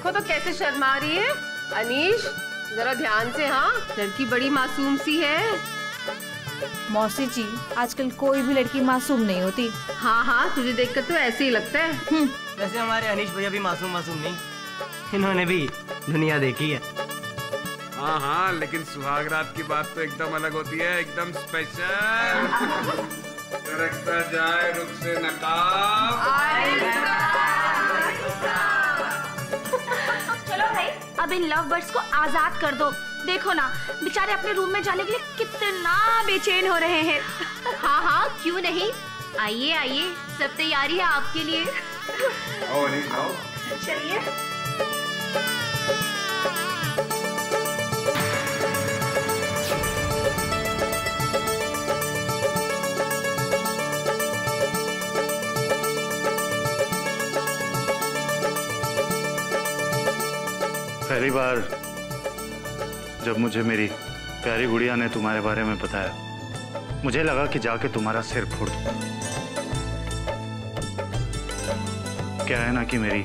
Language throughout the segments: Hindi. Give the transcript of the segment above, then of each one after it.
देखो तो कैसे शर्मा रही है। अनीश जरा ध्यान से, हाँ लड़की बड़ी मासूम सी है। मौसी जी, आजकल कोई भी लड़की मासूम नहीं होती। हाँ हाँ, तुझे देखकर तो ऐसे ही लगता है। वैसे हमारे अनीश भैया भी मासूम नहीं, इन्होंने भी दुनिया देखी है। हाँ हाँ, लेकिन सुहागरात की बात तो एकदम अलग होती है, एकदम स्पेशल। रखता जाए रुख से नकाब। चलो भाई, अब इन लव बर्ड्स को आजाद कर दो। देखो ना, बेचारे अपने रूम में जाने के लिए कितना बेचैन हो रहे हैं। हाँ हाँ, क्यों नहीं, आइए आइए, सब तैयारी है आपके लिए। आओ अनीश आओ। चलिए। पहली बार जब मुझे मेरी प्यारी गुड़िया ने तुम्हारे बारे में बताया, मुझे लगा कि जाके तुम्हारा सिर फोड़ दूं। क्या है ना कि मेरी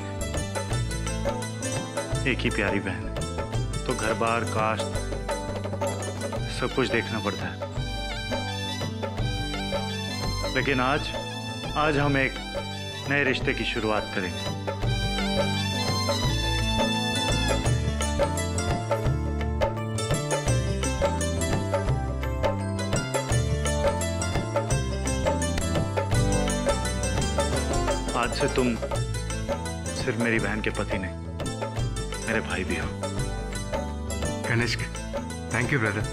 एक ही प्यारी बहन है, तो घर बार कास्ट सब कुछ देखना पड़ता है। लेकिन आज हम एक नए रिश्ते की शुरुआत करेंगे। आज से तुम सिर्फ मेरी बहन के पति नहीं, मेरे भाई भी हो। Kanishka, thank you brother.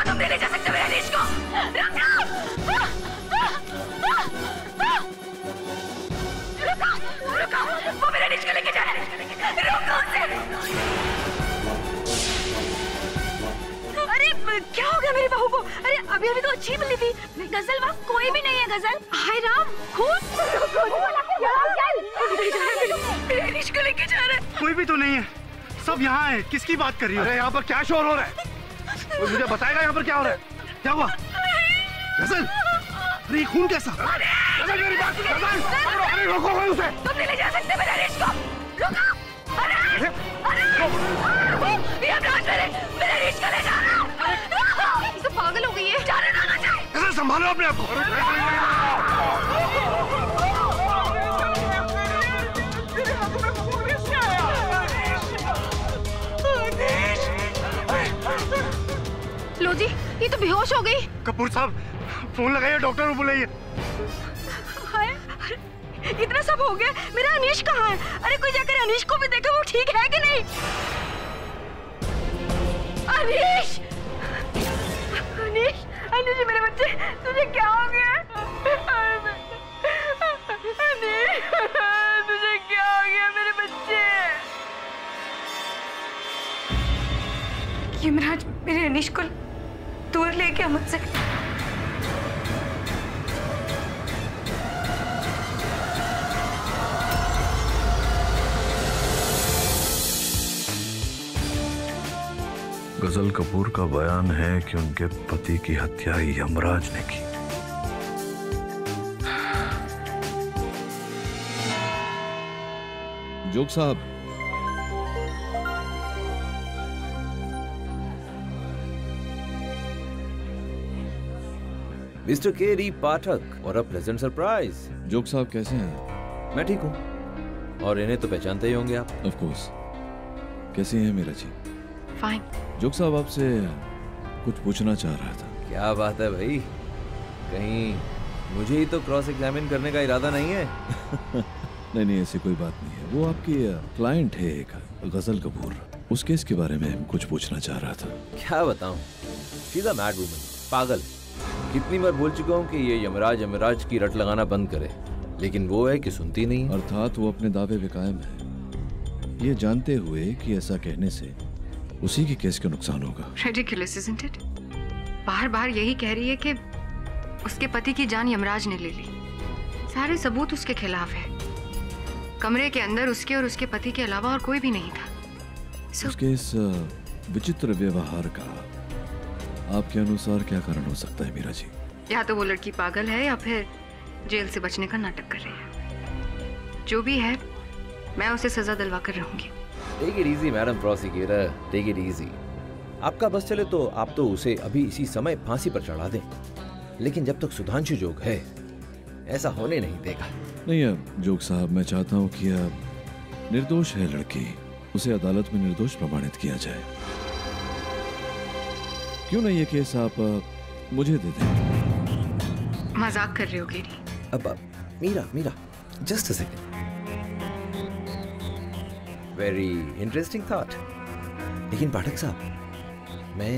तुम नहीं ले जा सकते मेरे अनीश को। रुको, वो मेरे अनीश को लेके जा रहा है। रुको उसे। अरे क्या हो गया मेरी बहू को? अरे अभी तो अच्छी मिली थी। गजल वहाँ कोई भी नहीं है। गजल, हाय राम, खून मेरे अनीश को लेके जा रहा है। कोई भी तो नहीं है, सब यहाँ है। किसकी बात कर रही हो? अरे यहाँ पर क्या शोर हो रहा है? मुझे बताएगा यहाँ पर क्या हो रहा है? क्या हुआ? गजल, अरे खून कैसा? गजल मेरी बात सुनो। गजल, अरे रोको उसे। तुम नहीं ले जा सकते मेरे अनीश को। रुको। अरे ये अपराध मेरे अनीश को ले जा रहा है। ये तो पागल हो गई है। जाने देना चाहिए। गजल संभालो अपने आप को। लो जी, ये तो बेहोश हो गई। कपूर साहब, फोन लगाइए, डॉक्टर को बुलाइए। इतना सब हो गया, मेरा अनीश कहाँ है? अरे कोई जाकर अनीश को भी देखे, वो ठीक है कि नहीं? अनीश, अनीश, अनीश मेरे बच्चे, तुझे क्या हो गया? अनीश, तुझे क्या हो गया मेरे बच्चे? युवराज, मेरे अनीश को दूर लेके मुझसे। गजल कपूर का बयान है कि उनके पति की हत्या यमराज ने की। जोग साहब, मिस्टर केरी पाठक और अ प्लेजेंट सरप्राइज। जोग साहब कैसे हैं? मैं ठीक हूँ, और इन्हें तो पहचानते ही होंगे आप। Of course. कैसी हैं मीरा जी? फाइन। जोग साहब आपसे कुछ पूछना चाह रहा था। क्या बात है भाई, कहीं मुझे ही तो क्रॉस एग्जामिन करने का इरादा नहीं है? नहीं ऐसी कोई बात नहीं है। वो आपकी क्लाइंट है एक गजल कपूर, उस केस के बारे में कुछ पूछना चाह रहा था। क्या बताऊं, she is a mad woman, पागल। कितनी बार बोल चुका हूं कि ये यमराज की रट लगाना बंद करे, लेकिन वो है कि सुनती नहीं। अर्थात वो अपने दावे पे कायम है, ये जानते हुए कि ऐसा कहने से उसी के केस का नुकसान होगा। Ridiculous, isn't it? बार यही कह रही है कि उसके पति की जान यमराज ने ले ली। सारे सबूत उसके खिलाफ है। कमरे के अंदर उसके और उसके पति के अलावा और कोई भी नहीं था। उसके इस विचित्र व्यवहार का आपके अनुसार क्या कारण हो सकता है मीरा जी? या तो वो लड़की पागल है या फिर जेल से बचने का नाटक कर रही है। जो भी है, मैं उसे सजा दिलवा कर रहूंगी। Take it easy madam prosecutor, take it easy. आपका बस चले तो आप तो उसे अभी इसी समय फांसी पर चढ़ा दें, लेकिन जब तक सुधांशु जोग है ऐसा होने नहीं देगा। नहीं जोग साहब, मैं चाहता हूँ कि अब निर्दोष है लड़की, उसे अदालत में निर्दोष प्रमाणित किया जाए। क्यों नहीं ये केस आप मुझे दे दें? मजाक कर रहे हो गेरी? अब Meera just a second. Very interesting thought. लेकिन पाठक साहब, मैं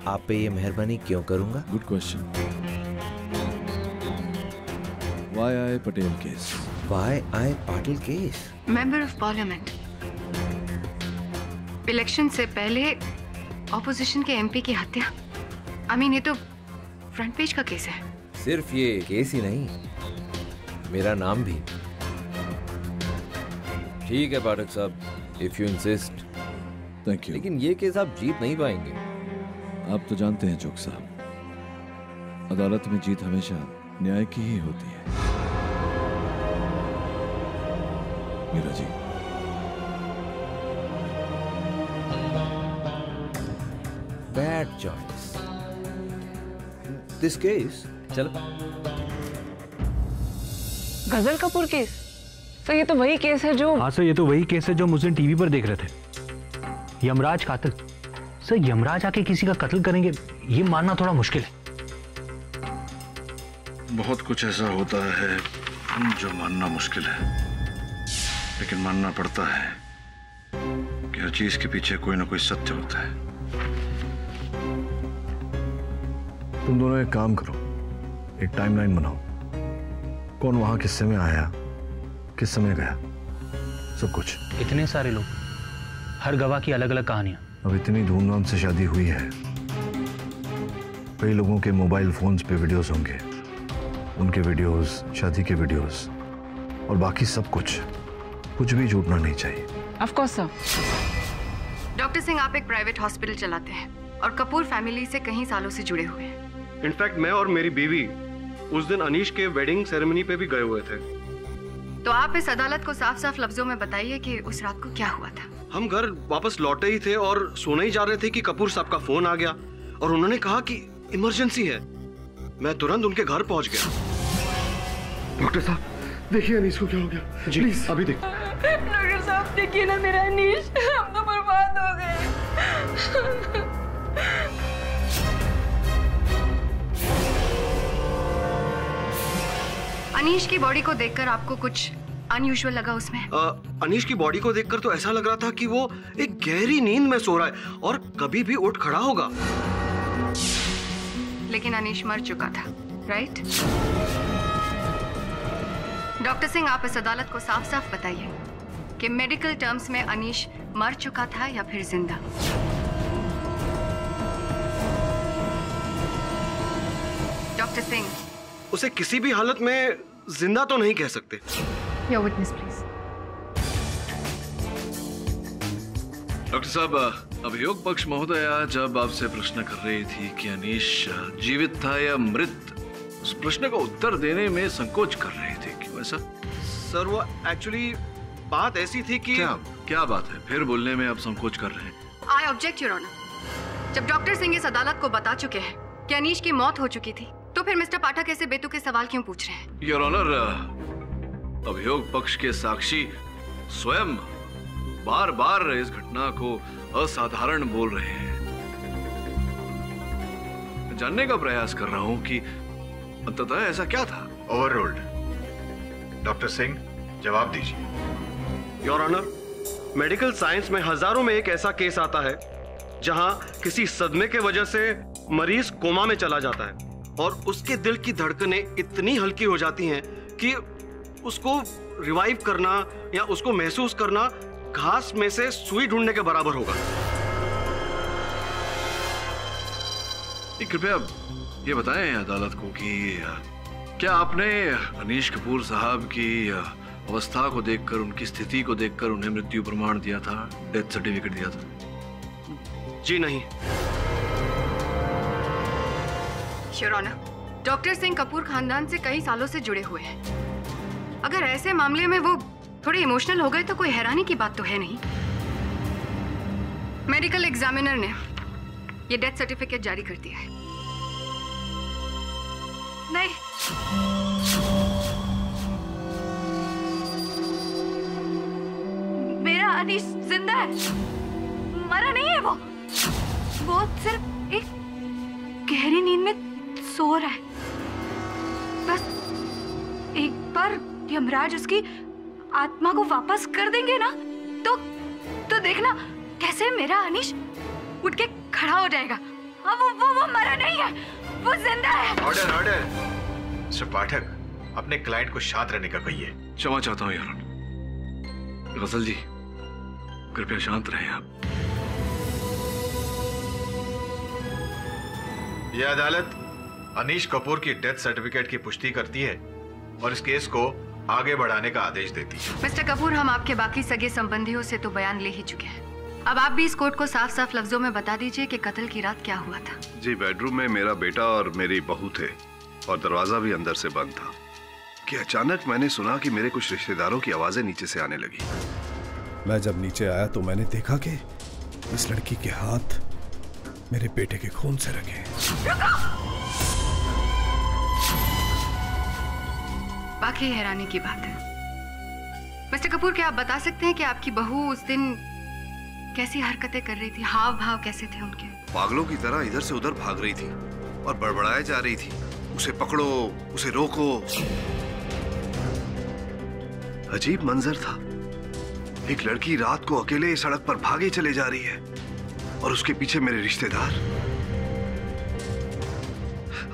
आप पे ये मेहरबानी क्यों करूंगा? Good question. Why Patel case? Why Patil case? Member of parliament. Election से पहले ऑपोजिशन के एमपी की हत्या। ये तो फ्रंट पेज का केस है। सिर्फ ये केस ही नहीं, मेरा नाम भी। ठीक है पाठक साहब, if you insist. Thank you. लेकिन ये केस आप जीत नहीं पाएंगे। आप तो जानते हैं जोग साहब, अदालत में जीत हमेशा न्याय की ही होती है। Meera ji, bad choice this case. चल, गजल कपूर केस? सर ये तो वही केस है जो... हाँ सर, ये तो वही केस है जो मुझे टीवी पर देख रहे थे। यमराज कातिल। सर यमराज आके किसी का कत्ल करेंगे, ये मानना थोड़ा मुश्किल है। बहुत कुछ ऐसा होता है जो मानना मुश्किल है, लेकिन मानना पड़ता है कि हर चीज के पीछे कोई ना कोई सत्य होता है। तुम दोनों एक काम करो, एक टाइमलाइन बनाओ। कौन वहां किस समय आया, किस समय गया, सब कुछ। इतने सारे लोग, हर गवाह की अलग अलग कहानियां। अब इतनी धूमधाम से शादी हुई है, कई लोगों के मोबाइल फोन्स पे वीडियोस होंगे, उनके वीडियोस, शादी के वीडियोस और बाकी सब कुछ भी छूटना नहीं चाहिए। Of course sir. Doctor Singh, आप एक प्राइवेट हॉस्पिटल चलाते हैं और कपूर फैमिली से कई सालों से जुड़े हुए हैं। इनफैक्ट मैं और मेरी बीवी उस दिन अनीश के वेडिंग सेरेमनी पे भी गए हुए थे। तो आप इस अदालत को साफ साफ लफ्जों में बताइए कि उस रात को क्या हुआ था। हम घर वापस लौटे ही थे और सोने ही जा रहे थे कि कपूर साहब का फोन आ गया और उन्होंने कहा कि इमरजेंसी है। मैं तुरंत उनके घर पहुंच गया। डॉक्टर साहब, देखिए अनीश को क्या हो गया। जी प्लीज अभी देखो। डॉक्टर साहब देखिए ना मेरा अनीश, हम तो बर्बाद हो गए। अनीश की बॉडी को देखकर आपको कुछ अनयूजुअल लगा उसमें? अनीश की बॉडी को देखकर तो ऐसा लग रहा था कि वो एक गहरी नींद में सो रहा है और कभी भी उठ खड़ा होगा। लेकिन अनीश मर चुका था, राइट? डॉक्टर सिंह, आप इस अदालत को साफ साफ बताइए कि मेडिकल टर्म्स में अनीश मर चुका था या फिर जिंदा। डॉक्टर सिंह, उसे किसी भी हालत में जिंदा तो नहीं कह सकते। Your witness please. डॉक्टर साहब, अभियोग पक्ष महोदया जब आपसे प्रश्न कर रही थी कि अनीश जीवित था या मृत, उस प्रश्न का उत्तर देने में संकोच कर रही थी, क्यों ऐसा? सर वो एक्चुअली बात ऐसी थी कि... क्या बात है? फिर बोलने में आप संकोच कर रहे हैं। I object your honour. जब डॉक्टर सिंह इस अदालत को बता चुके हैं कि अनीश की मौत हो चुकी थी, तो फिर मिस्टर पाठक ऐसे बेतुके सवाल क्यों पूछ रहे हैं? योर ऑनर, अभियोग पक्ष के साक्षी स्वयं बार बार इस घटना को असाधारण बोल रहे हैं। जानने का प्रयास कर रहा हूं कि अंततः ऐसा क्या था। ओवररूल्ड। डॉक्टर सिंह, जवाब दीजिए। योर ऑनर, मेडिकल साइंस में हजारों में एक ऐसा केस आता है जहां किसी सदमे के वजह से मरीज कोमा में चला जाता है और उसके दिल की धड़कनें इतनी हल्की हो जाती हैं कि उसको रिवाइव करना या उसको महसूस करना घास में से सुई ढूंढने के बराबर होगा। कृपया ये बताएं अदालत को कि क्या आपने अनीश कपूर साहब की अवस्था को देखकर, उनकी स्थिति को देखकर उन्हें मृत्यु प्रमाण दिया था, डेथ सर्टिफिकेट दिया था? जी नहीं। Your honour, doctor Singh Kapoor खानदान से कई सालों से जुड़े हुए हैं। अगर ऐसे मामले में वो थोड़े इमोशनल हो गए तो कोई हैरानी की बात तो है नहीं। मेडिकल एग्जामिनर ने ये डेथ सर्टिफिकेट जारी कर दिया है। नहीं, मेरा अनीश जिंदा है, मरा नहीं है। वो सिर्फ एक गहरी नींद में सो रहा है। बस एक बार यमराज उसकी आत्मा को वापस कर देंगे ना तो देखना कैसे मेरा अनीश उठ के खड़ा हो जाएगा। वो मरा नहीं है, वो जिंदा है। Order order. मिस्टर पाठक, अपने क्लाइंट को शांत रहने का कहिए। क्षमा चाहता हूं यार। गजल जी, कृपया शांत रहें आप। यह अदालत अनीश कपूर की डेथ सर्टिफिकेट की पुष्टि करती है और इस केस को आगे बढ़ाने का आदेश देती है। मिस्टर कपूर, हम आपके बाकी सगे संबंधियों से तो बयान ले ही चुके हैं। अब आप भी इस कोर्ट को साफ साफ लफ्जों में बता दीजिए कि कत्ल की रात क्या हुआ था। जी, बेडरूम में मेरा बेटा और मेरी बहू थे और दरवाजा भी अंदर से बंद था कि अचानक मैंने सुना कि मेरे कुछ रिश्तेदारों की आवाजें नीचे से आने लगी। मैं जब नीचे आया तो मैंने देखा कि इस लड़की के हाथ मेरे बेटे के खून से रखे हैं। बाकी हैरानी की बात है। मिस्टर कपूर, क्या आप बता सकते हैं कि आपकी बहू उस दिन कैसी हरकतें कर रही थी? हाव भाव कैसे थे उनके? पागलों की तरह इधर से उधर भाग रही थी और बड़बड़ाए जा रही थी, उसे पकड़ो, उसे रोको। अजीब मंजर था। एक लड़की रात को अकेले सड़क पर भागे चले जा रही है और उसके पीछे मेरे रिश्तेदार।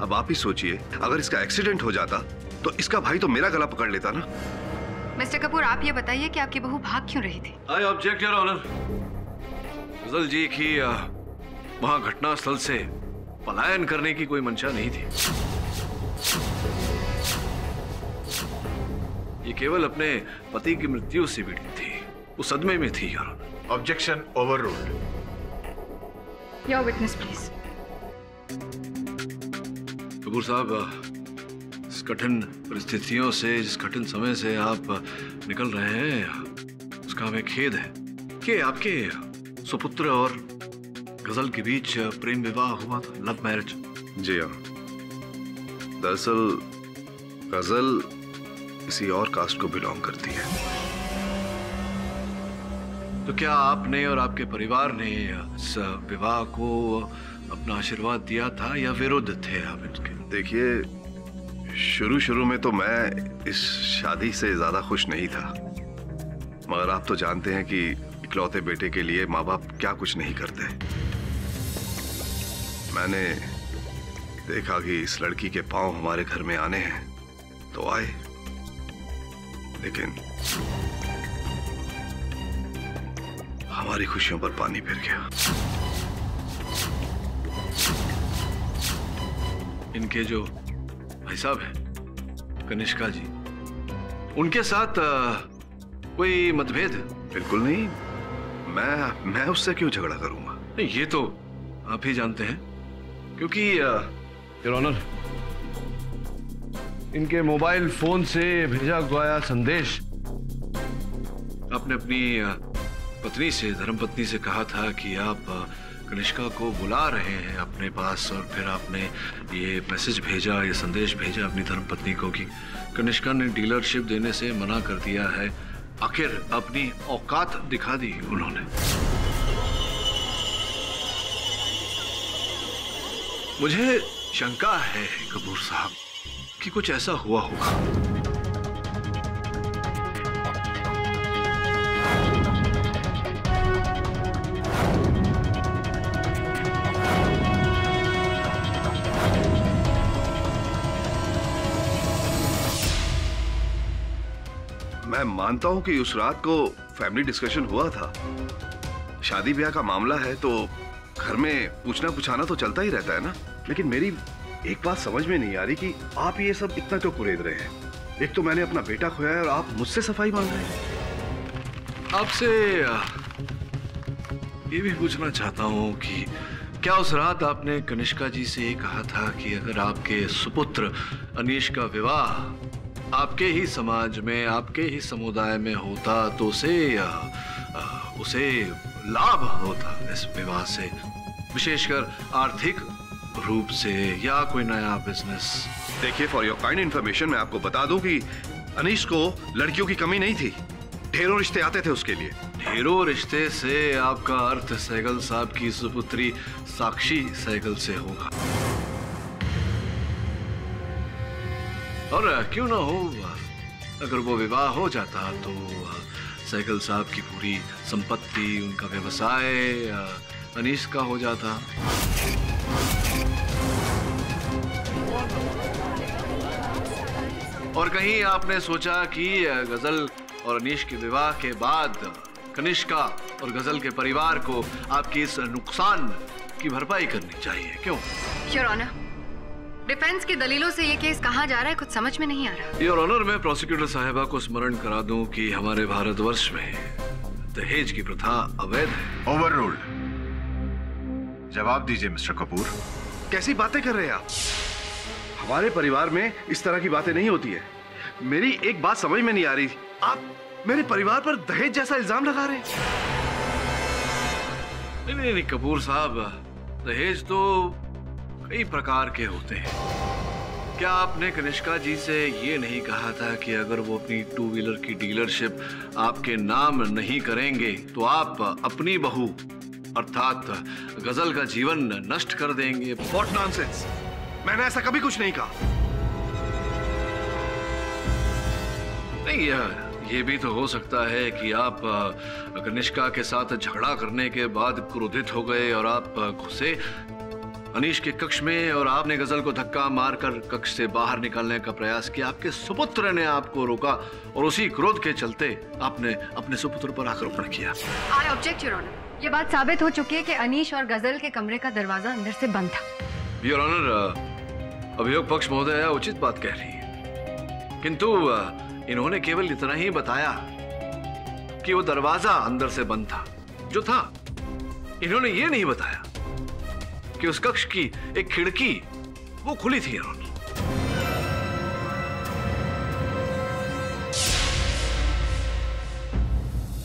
अब आप ही सोचिए, अगर इसका एक्सीडेंट हो जाता तो इसका भाई तो मेरा गला पकड़ लेता ना। मिस्टर कपूर, आप ये बताइए कि आपकी बहू भाग क्यों रही थी? I object your honour. Ghazal ji की वहां घटनास्थल से पलायन करने की कोई मंशा नहीं थी। ये केवल अपने पति की मृत्यु से पीड़ित थी, वो सदमे में थी your honour. Objection overruled. Your witness please. Kapoor साहब, इस कठिन परिस्थितियों से, जिस कठिन समय से आप निकल रहे हैं, उसका हमें खेद है कि आपके सुपुत्र और गजल के बीच प्रेम विवाह हुआ था, लव मैरिज। जी हाँ, दरअसल गजल किसी और कास्ट को बिलोंग करती है। तो क्या आपने और आपके परिवार ने इस विवाह को अपना आशीर्वाद दिया था या विरुद्ध थे आप इसके? देखिए, शुरू में तो मैं इस शादी से ज्यादा खुश नहीं था, मगर आप तो जानते हैं कि इकलौते बेटे के लिए माँ बाप क्या कुछ नहीं करते। मैंने देखा कि इस लड़की के पांव हमारे घर में आने हैं तो आए, लेकिन हमारी खुशियों पर पानी फिर गया। इनके जो भाई साहब हैं, कनिष्का जी, उनके साथ कोई मतभेद? बिल्कुल नहीं, मैं उससे क्यों झगड़ा करूंगा? नहीं, ये तो आप ही जानते हैं, क्योंकि योर ऑनर, इनके मोबाइल फोन से भेजा गया संदेश आपने अपनी पत्नी से, धर्मपत्नी से कहा था कि आप कनिष्का को बुला रहे हैं अपने पास, और फिर आपने ये मैसेज भेजा, ये संदेश भेजा अपनी धर्मपत्नी को कि कनिष्का ने डीलरशिप देने से मना कर दिया है आखिर अपनी औकात दिखा दी उन्होंने। मुझे शंका है कपूर साहब कि कुछ ऐसा हुआ होगा। मैं मानता हूं कि उस रात को फैमिली डिस्कशन हुआ था। शादी ब्याह का मामला है तो घर में पूछना पुछाना तो चलता ही रहता है ना। लेकिन मेरी एक बात समझ में नहीं आ रही कि आप ये सब इतना क्यों कुरेद रहे हैं। एक तो मैंने अपना बेटा खोया है और आप मुझसे सफाई मांग रहे हैं। आपसे ये भी पूछना चाहता हूं कि क्या उस रात आपने कनिष्का जी से ये कहा था कि अगर आपके सुपुत्र अनीश का विवाह आपके ही समाज में, आपके ही समुदाय में होता तो उसे लाभ होता इस विवाह से, विशेषकर आर्थिक रूप से या कोई नया बिजनेस? देखिए, फॉर योर काइंड इन्फॉर्मेशन मैं आपको बता दूं कि अनीश को लड़कियों की कमी नहीं थी। ढेरों रिश्ते आते थे उसके लिए। ढेरों रिश्ते से आपका अर्थ सहगल साहब की सुपुत्री साक्षी सहगल से होगा। और क्यों ना हो, अगर वो विवाह हो जाता तो सहगल साहब की पूरी संपत्ति, उनका व्यवसाय अनीश का हो जाता। और कहीं आपने सोचा कि गजल और अनीश के विवाह के बाद कनिष्का और गजल के परिवार को आपकी इस नुकसान की भरपाई करनी चाहिए, क्यों? योर ऑनर, डिफेंस की दलीलों से ये केस कहाँ जा रहा है कुछ समझ में नहीं आ रहा। योर ऑनर, मैं प्रोसिक्यूटर साहिबा को स्मरण करा दूं कि हमारे भारतवर्ष में दहेज की प्रथा अवैध है। ओवररूल्ड। जवाब दीजिए मिस्टर कपूर। कैसी बातें कर रहे हैं आप? हमारे परिवार में इस तरह की बातें नहीं होती है। मेरी एक बात समझ में नहीं आ रही, आप मेरे परिवार पर दहेज जैसा इल्जाम लगा रहे हैं। नहीं कपूर साहब, दहेज तो कई प्रकार के होते हैं। क्या आपने कनिष्का जी से ये नहीं कहा था कि अगर वो अपनी 2 व्हीलर की डीलरशिप आपके नाम नहीं करेंगे तो आप अपनी बहू अर्थात गजल का जीवन नष्ट कर देंगे? What nonsense! मैंने ऐसा कभी कुछ नहीं कहा। नहीं, ये भी तो हो सकता है कि आप कनिष्का के साथ झगड़ा करने के बाद क्रोधित हो गए और आप घुसे अनीश के कक्ष में और आपने गजल को धक्का मारकर कक्ष से बाहर निकालने का प्रयास किया। आपके सुपुत्र ने आपको रोका और उसी क्रोध के चलते आपने अपने सुपुत्र पर आक्रोमण किया। I object your honour. ये बात साबित हो चुकी है कि अनीश और गजल के कमरे का दरवाजा अंदर से बंद था। योर ऑनर, अभियोग पक्ष महोदया उचित बात कह रही है, किंतु इन्होंने केवल इतना ही बताया कि वो दरवाजा अंदर से बंद था जो था। इन्होंने ये नहीं बताया कि उस कक्ष की एक खिड़की वो खुली थी।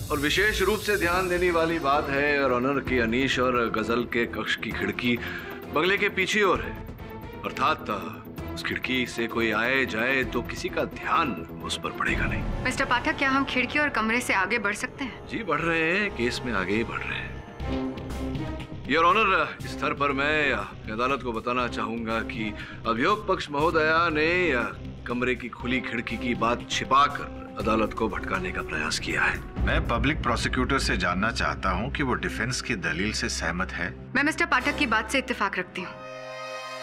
और विशेष रूप से ध्यान देने वाली बात है और ऑनर की अनीश और गजल के कक्ष की खिड़की बंगले के पीछे ओर है, अर्थात उस खिड़की से कोई आए जाए तो किसी का ध्यान उस पर पड़ेगा नहीं। मिस्टर पाठक, क्या हम खिड़की और कमरे से आगे बढ़ सकते हैं? जी बढ़ रहे हैं, केस में आगे ही बढ़ रहे हैं। योर ऑनर, इस स्तर पर मैं अदालत को बताना चाहूंगा कि अभियोग पक्ष महोदया ने कमरे की खुली खिड़की की बात छिपाकर अदालत को भटकाने का प्रयास किया है। मैं पब्लिक प्रोसिक्यूटर से जानना चाहता हूं कि वो डिफेंस की दलील से सहमत है। मैं मिस्टर पाठक की बात से इत्तेफाक रखती हूँ,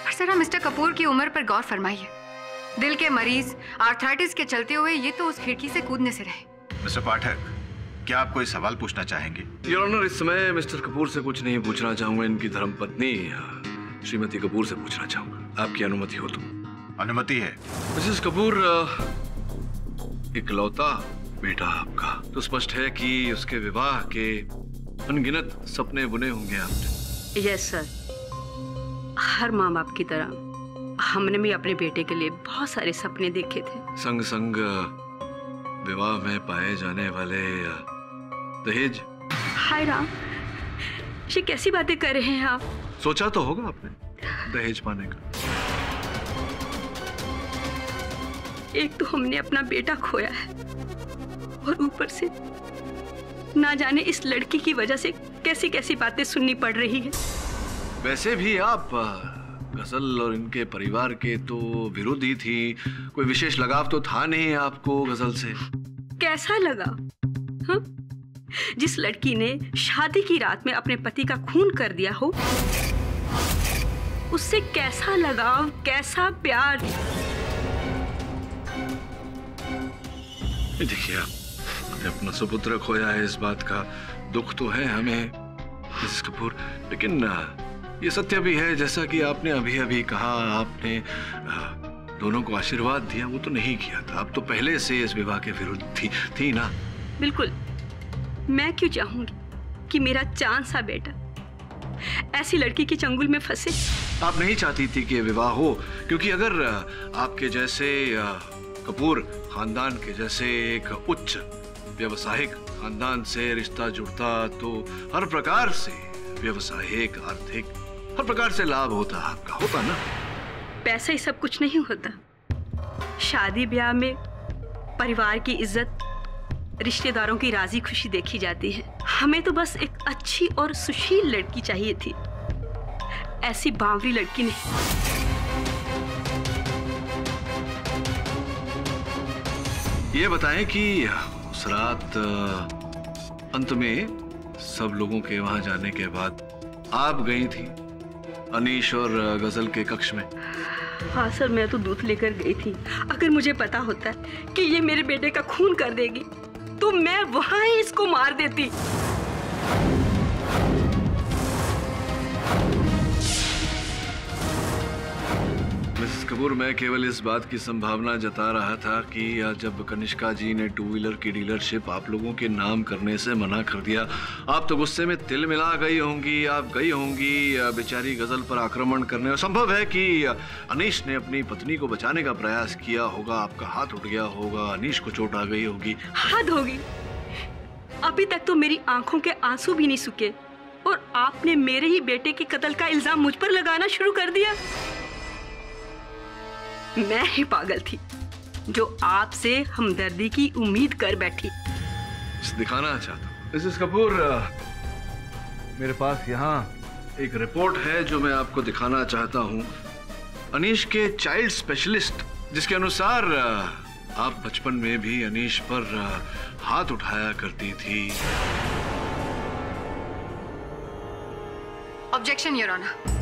पर जरा मिस्टर कपूर की उम्र पर गौर फरमाइए। दिल के मरीज आर्थराइटिस के चलते हुए ये तो उस खिड़की से कूदने से रहे। मिस्टर पाठक, क्या आप कोई सवाल पूछना चाहेंगे? योर ऑनर, इस समय मिस्टर कपूर से कुछ नहीं पूछना चाहूंगा, इनकी धर्मपत्नी श्रीमती कपूर से पूछना चाहूंगा, आपकी अनुमति हो तो। अनुमति है। मिसेस कपूर, इकलौता बेटा आपका, तो स्पष्ट है कि उसके विवाह के अनगिनत सपने बुने होंगे आपने। यस सर, हर माँ बाप की तरह हमने भी अपने बेटे के लिए बहुत सारे सपने देखे थे। संग संग विवाह में पाए जाने वाले दहेज। हाय राम, ये कैसी बातें कर रहे हैं आप? सोचा तो होगा आपने दहेज पाने का। एक तो हमने अपना बेटा खोया है और ऊपर से ना जाने इस लड़की की वजह से कैसी कैसी बातें सुननी पड़ रही है। वैसे भी आप गजल और इनके परिवार के तो विरोध ही थी, कोई विशेष लगाव तो था नहीं आपको गजल से। कैसा लगा? हाँ? जिस लड़की ने शादी की रात में अपने पति का खून कर दिया हो, उससे कैसा लगाव, कैसा प्यार। देखिए, आपने अपना सुपुत्र खोया है, इस बात का दुख तो है हमें मिसेस कपूर, लेकिन ये सत्य भी है जैसा कि आपने अभी अभी कहा, आपने दोनों को आशीर्वाद दिया, वो तो नहीं किया था। आप तो पहले से इस विवाह के विरुद्ध थी ना? बिल्कुल। मैं क्यों चाहूंगी कि मेरा चांद सा बेटा ऐसी लड़की के चंगुल में फंसे? आप नहीं चाहती थी कि विवाह हो, क्योंकि अगर आपके जैसे कपूर खानदान के जैसे एक उच्च व्यवसायिक खानदान से रिश्ता जुड़ता तो हर प्रकार से व्यवसायिक, आर्थिक, हर प्रकार से लाभ होता, आपका होता ना। पैसा ही सब कुछ नहीं होता। शादी ब्याह में परिवार की इज्जत, रिश्तेदारों की राजी खुशी देखी जाती है। हमें तो बस एक अच्छी और सुशील लड़की चाहिए थी, ऐसी बावरी लड़की नहीं। ये बताएं कि उस रात अंत में सब लोगों के वहां जाने के बाद आप गई थी अनीश और गजल के कक्ष में? हाँ सर, मैं तो दूध लेकर गई थी। अगर मुझे पता होता कि ये मेरे बेटे का खून कर देगी तो मैं वहां ही इसको मार देती। मिसेस कपूर, मैं केवल इस बात की संभावना जता रहा था कि जब कनिष्का जी ने टू व्हीलर की डीलरशिप आप लोगों के नाम करने से मना कर दिया, आप तो गुस्से में तिल मिला गई होंगी। आप गई होंगी बेचारी गजल पर आक्रमण करने, और संभव है कि अनीश ने अपनी पत्नी को बचाने का प्रयास किया होगा, आपका हाथ उठ गया होगा, अनीश को चोट आ गई होगी। हाथ होगी? अभी तक तो मेरी आंखों के आंसू भी नहीं सूखे और आपने मेरे ही बेटे के कत्ल का इल्जाम मुझ पर लगाना शुरू कर दिया। मैं ही पागल थी जो आपसे हमदर्दी की उम्मीद कर बैठी। दिखाना चाहता हूँ मिसेस कपूर, मेरे पास यहाँ एक रिपोर्ट है जो मैं आपको दिखाना चाहता हूँ, अनीश के चाइल्ड स्पेशलिस्ट, जिसके अनुसार आप बचपन में भी अनीश पर हाथ उठाया करती थी। Objection your honour.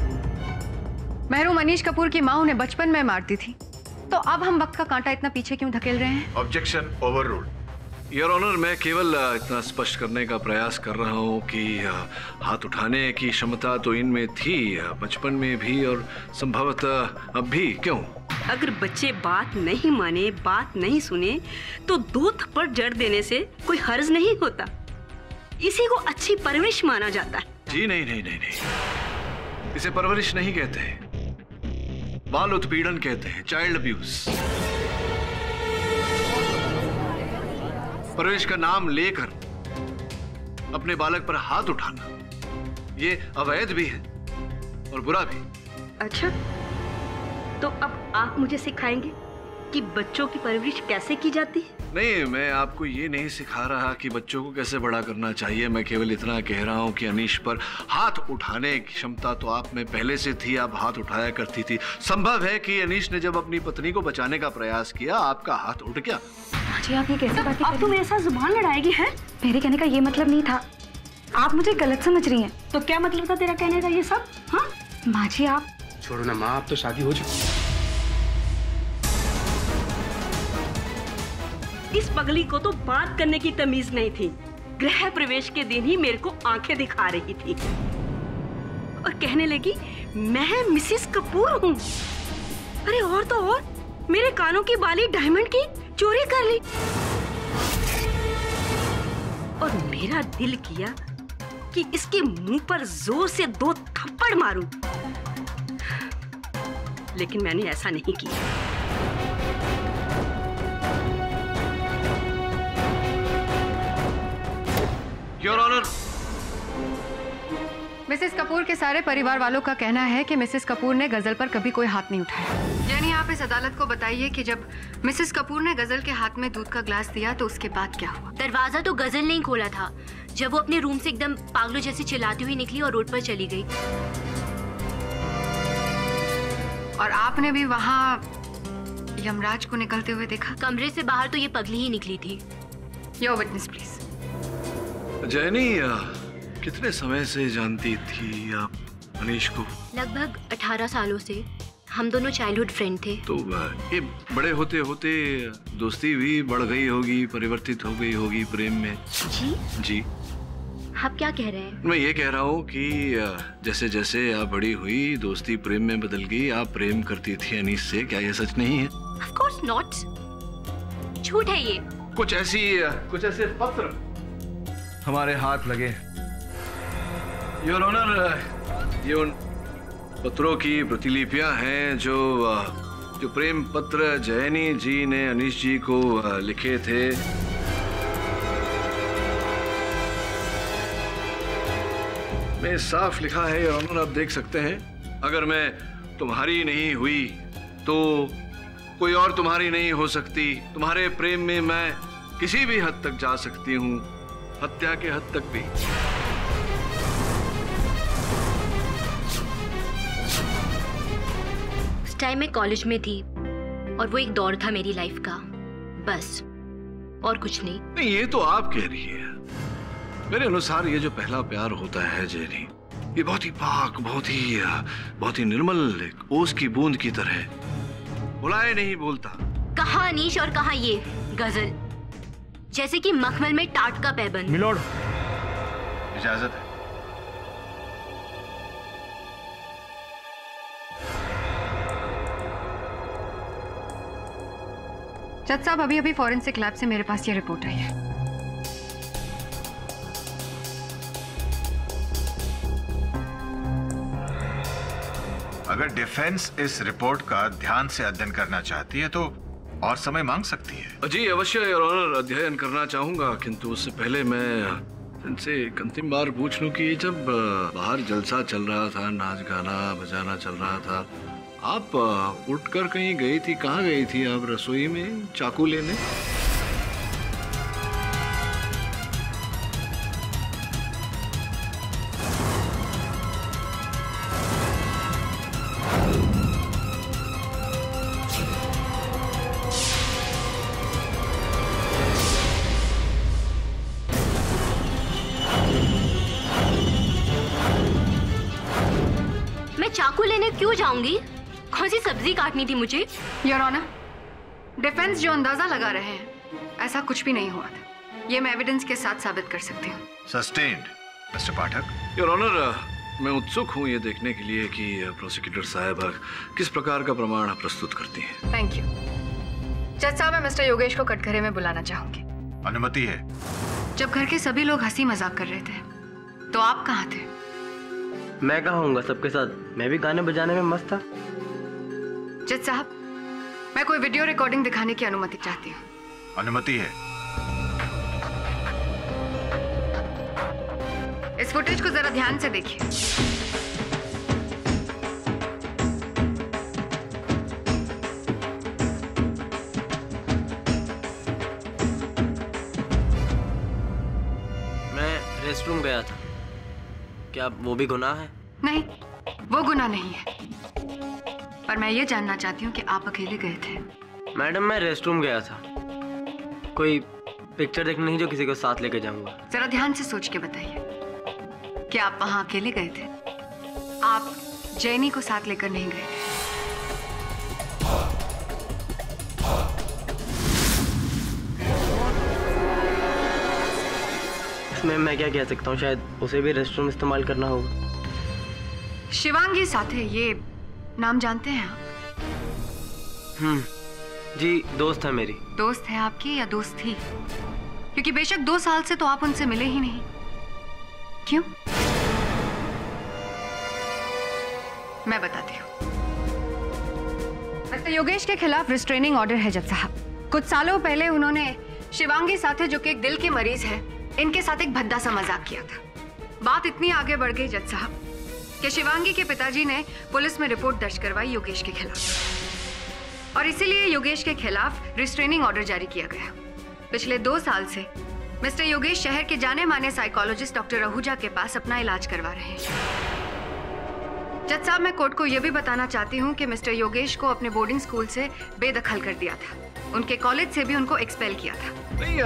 महरूम अनीश कपूर की मां उन्हें बचपन में मारती थी, तो अब हम वक्त का कांटा इतना पीछे क्यों धकेल रहे हैं? Objection overruled. योर ऑनर, मैं केवल इतना स्पष्ट करने का प्रयास कर रहा हूँ कि हाथ उठाने की क्षमता तो इनमें थी बचपन में भी और संभवतः अब भी। क्यों? अगर बच्चे बात नहीं माने, बात नहीं सुने, तो 2 थप्पड़ जड़ देने से कोई हर्ज नहीं होता। इसी को अच्छी परवरिश माना जाता है। जी नहीं नहीं नहीं नहीं, इसे परवरिश नहीं कहते हैं, बाल उत्पीड़न कहते हैं, चाइल्ड अब्यूज। परवरिश का नाम लेकर अपने बालक पर हाथ उठाना, ये अवैध भी है और बुरा भी। अच्छा, तो अब आप मुझे सिखाएंगे कि बच्चों की परवरिश कैसे की जाती है? नहीं, मैं आपको ये नहीं सिखा रहा कि बच्चों को कैसे बड़ा करना चाहिए। मैं केवल इतना कह रहा हूँ कि अनीश पर हाथ उठाने की क्षमता तो आप में पहले से थी, आप हाथ उठाया करती थी। संभव है कि अनीश ने जब अपनी पत्नी को बचाने का प्रयास किया, आपका हाथ उठ गया। जी आप ये कैसे बातें अब तो मेरे साथ जुबान लड़ाएगी है? मेरे कहने का ये मतलब नहीं था, आप मुझे गलत समझ रही हैं। तो क्या मतलब था तेरा कहने का ये सब? हाँ माँ जी, आप छोड़ो ना माँ, अब तो शादी हो चुकी है। इस पगली को तो बात करने की तमीज नहीं थी। गृह प्रवेश के दिन ही मेरे को आंखें दिखा रही थी और कहने लगी मैं मिसेस कपूर हूँ। अरे और तो और, मेरे कानों की बाली डायमंड की चोरी कर ली और मेरा दिल किया कि इसके मुंह पर जोर से 2 थप्पड़ मारूं, लेकिन मैंने ऐसा नहीं किया। योर ऑनर, मिसेस कपूर के सारे परिवार वालों का कहना है कि मिसेस कपूर ने गजल पर कभी कोई हाथ नहीं उठाया। यानी आप इस अदालत को बताइए कि जब मिसेस कपूर ने गजल के हाथ में दूध का ग्लास दिया तो उसके बाद क्या हुआ? दरवाजा तो गजल नहीं खोला था। जब वो अपने रूम से एकदम पागलों जैसे चिल्लाती हुई निकली और रोड पर चली गई। और आपने भी वहाँ यमराज को निकलते हुए देखा? कमरे से बाहर तो ये पगली ही निकली थी। Your witness please. जैनी कितने समय से जानती थी आप अनीश को? लगभग 18 सालों से। हम दोनों चाइल्डहुड फ्रेंड थे। तो ये बड़े होते होते दोस्ती भी बढ़ गई होगी, परिवर्तित हो गई होगी प्रेम में। जी आप क्या कह रहे हैं? मैं ये कह रहा हूँ कि जैसे जैसे आप बड़ी हुई दोस्ती प्रेम में बदल गई। आप प्रेम करती थी अनीश से, क्या ये सच नहीं है? Of course not। झूठ है ये। कुछ ऐसे पत्र हमारे हाथ लगे योर ऑनर, ये उन पत्रों की प्रतिलिपियां हैं जो प्रेम पत्र जैनी जी ने अनीश जी को लिखे थे। मैं साफ लिखा है योर ऑनर, आप देख सकते हैं। अगर मैं तुम्हारी नहीं हुई तो कोई और तुम्हारी नहीं हो सकती। तुम्हारे प्रेम में मैं किसी भी हद तक जा सकती हूँ, हत्या के हद तक भी। उस टाइम मैं कॉलेज में थी और वो एक दौर था मेरी लाइफ का, बस और कुछ नहीं। नहीं, ये तो आप कह रही है। मेरे अनुसार ये जो पहला प्यार होता है जैनी, ये बहुत ही पाक, बहुत ही निर्मल, एक ओस की बूंद की तरह बुलाए नहीं बोलता। कहाँ अनीश और कहाँ ये गजल, जैसे कि मखमल में टाट का पैबंद। मिलोड, इजाजत है। जज साहब, अभी फॉरेंसिक लैब से मेरे पास ये रिपोर्ट आई है। अगर डिफेंस इस रिपोर्ट का ध्यान से अध्ययन करना चाहती है तो और समय मांग सकती है। जी अवश्य योर ऑनर, अध्ययन करना चाहूंगा, किंतु उससे पहले मैं इनसे एक अंतिम बार पूछ लूं कि जब बाहर जलसा चल रहा था, नाच गाना बजाना चल रहा था, आप उठकर कहीं गई थी? कहाँ गई थी आप? रसोई में चाकू लेने? चाकू लेने क्यों जाऊंगी? कौन सी सब्जी काटनी थी मुझे? योर ऑनर, डिफेंस जो अंदाजा लगा रहे हैं ऐसा कुछ भी नहीं हुआ था। ये मैं एविडेंस के साथ साबित कर सकती हूँ। Sustained mister Pathak. Your honour, मैं उत्सुक हूँ ये देखने के लिए कि प्रोसिक्यूटर साहब किस प्रकार का प्रमाण प्रस्तुत करती हैं। थैंक यू जज साहब। मैं मिस्टर योगेश को कटघरे में बुलाना चाहूंगी। अनुमति है। जब घर के सभी लोग हंसी मजाक कर रहे थे तो आप कहाँ थे? मैं कहाँ होऊंगा सबके साथ, मैं भी गाने बजाने में मस्त था। जज साहब, मैं कोई वीडियो रिकॉर्डिंग दिखाने की अनुमति चाहती हूँ। अनुमति है। इस फुटेज को जरा ध्यान से देखिए। मैं रेस्टरूम गया था, क्या वो भी गुनाह है? नहीं, वो गुनाह नहीं है, पर मैं ये जानना चाहती हूँ कि आप अकेले गए थे। मैडम, मैं रेस्टरूम गया था, कोई पिक्चर देखने नहीं जो किसी को साथ लेके जाऊंगा। जरा ध्यान से सोच के बताइए कि आप वहां अकेले गए थे, आप जैनी को साथ लेकर नहीं गए थे। इसमें मैं क्या कह सकता हूँ, शायद उसे भी रेस्टरूम इस्तेमाल करना होगा। शिवांगी साथे, ये नाम जानते हैं आप? जी, दोस्त है मेरी। दोस्त है आपकी या दोस्त थी? क्योंकि बेशक 2 साल से तो आप उनसे मिले ही नहीं। क्यों? मैं बताती हूँ। मिस्टर योगेश के खिलाफ रिस्ट्रेनिंग ऑर्डर है जज साहब। कुछ सालों पहले उन्होंने शिवांगी साथे, जो कि एक दिल के मरीज है, इनके साथ एक भद्दा सा मजाक किया था। बात इतनी आगे बढ़ गई जज साहब कि शिवांगी के पिताजी ने पुलिस में रिपोर्ट दर्ज करवाई योगेश के खिलाफ, और इसीलिए योगेश के खिलाफ रिस्ट्रेनिंग ऑर्डर जारी किया गया। पिछले 2 साल से मिस्टर योगेश शहर के जाने माने साइकोलॉजिस्ट डॉक्टर आहूजा के पास अपना इलाज करवा रहे हैं। जज साहब, मैं कोर्ट को यह भी बताना चाहती हूँ कि मिस्टर योगेश को अपने बोर्डिंग स्कूल से बेदखल कर दिया था, उनके कॉलेज से भी उनको एक्सपेल किया था। नहीं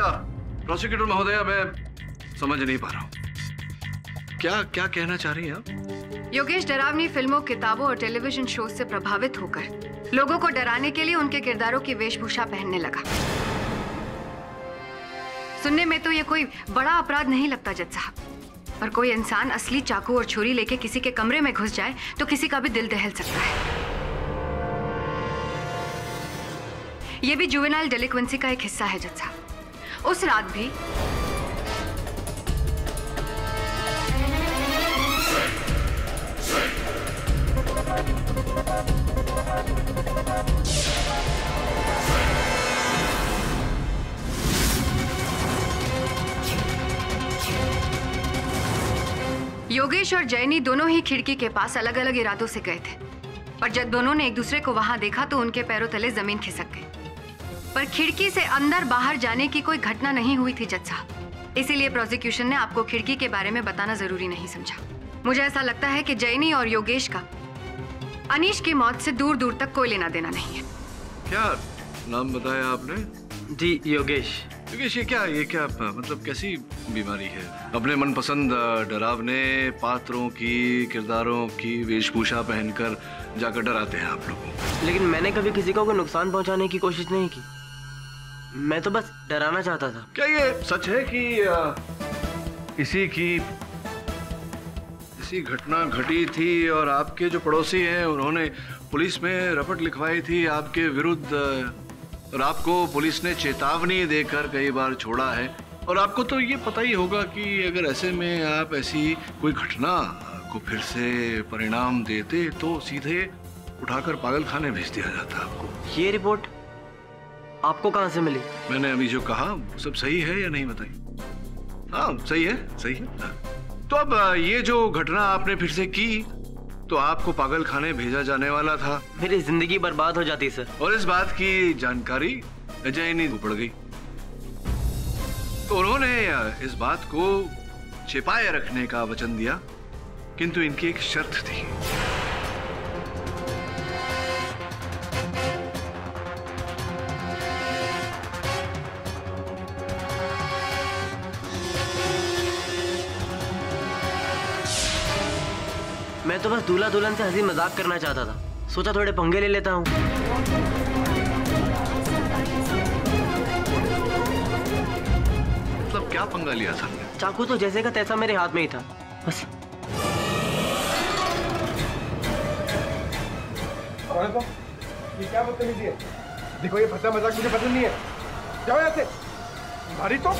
प्रोसिक्यूटर महोदया, मैं समझ नहीं पा रहा हूँ क्या क्या कहना चाह रही हैं आप? योगेश डरावनी फिल्मों, किताबों और टेलीविजन शो से प्रभावित होकर लोगों को डराने के लिए उनके किरदारों की वेशभूषा पहनने लगा। सुनने में तो ये कोई बड़ा अपराध नहीं लगता जज साहब, पर कोई इंसान असली चाकू और छुरी लेके किसी के कमरे में घुस जाए तो किसी का भी दिल दहल सकता है। ये भी जुवेनाइल डेलिक्वेंसी का एक हिस्सा है जज साहब। उस रात भी योगेश और जैनी दोनों ही खिड़की के पास अलग अलग इरादों से गए थे, और जब दोनों ने एक दूसरे को वहां देखा तो उनके पैरों तले जमीन खिसक गई। पर खिड़की से अंदर बाहर जाने की कोई घटना नहीं हुई थी जज साहब, इसीलिए प्रोसिक्यूशन ने आपको खिड़की के बारे में बताना जरूरी नहीं समझा। मुझे ऐसा लगता है कि जैनी और योगेश का अनीश की मौत से दूर दूर तक कोई लेना देना नहीं है। क्या नाम बताया आपने? जी, योगेश। योगेश, ये क्या मतलब कैसी बीमारी है? अपने मनपसंद डरावने पात्रों की, किरदारों की वेशभूषा पहनकर जाकर डराते हैं आप लोगों। लेकिन मैंने कभी किसी को कोई नुकसान पहुंचाने की कोशिश नहीं की, मैं तो बस डराना चाहता था। क्या ये सच है कि किसी घटना घटी थी और आपके जो पड़ोसी हैं उन्होंने पुलिस में रपट लिखवाई थी आपके विरुद्ध, और आपको पुलिस ने चेतावनी देकर कई बार छोड़ा है, और आपको तो ये पता ही होगा कि अगर ऐसे में आप ऐसी कोई घटना को फिर से परिणाम देते तो सीधे उठाकर पागल खाने भेज दिया जाता आपको। ये रिपोर्ट आपको कहाँ से मिली? मैंने अभी जो कहा वो सब सही है या नहीं बताइए? हाँ, सही है। तो अब ये जो घटना आपने फिर से की तो आपको पागल खाने भेजा जाने वाला था। मेरी जिंदगी बर्बाद हो जाती सर। और इस बात की जानकारी जैनी को पड़ गई तो उन्होंने इस बात को छिपाए रखने का वचन दिया, किंतु इनकी एक शर्त थी। मैं तो बस दूल्हा दुल्हन से हंसी मजाक करना चाहता था, सोचा थोड़े पंगे ले लेता हूँ। मतलब क्या पंगा लिया था? चाकू तो जैसे का तैसा मेरे हाथ में ही था, बस। ये क्या बदतमीजी है? देखो, ये फंसा मजाक मुझे पसंद नहीं है। जाओ यहाँ से, भारी तो।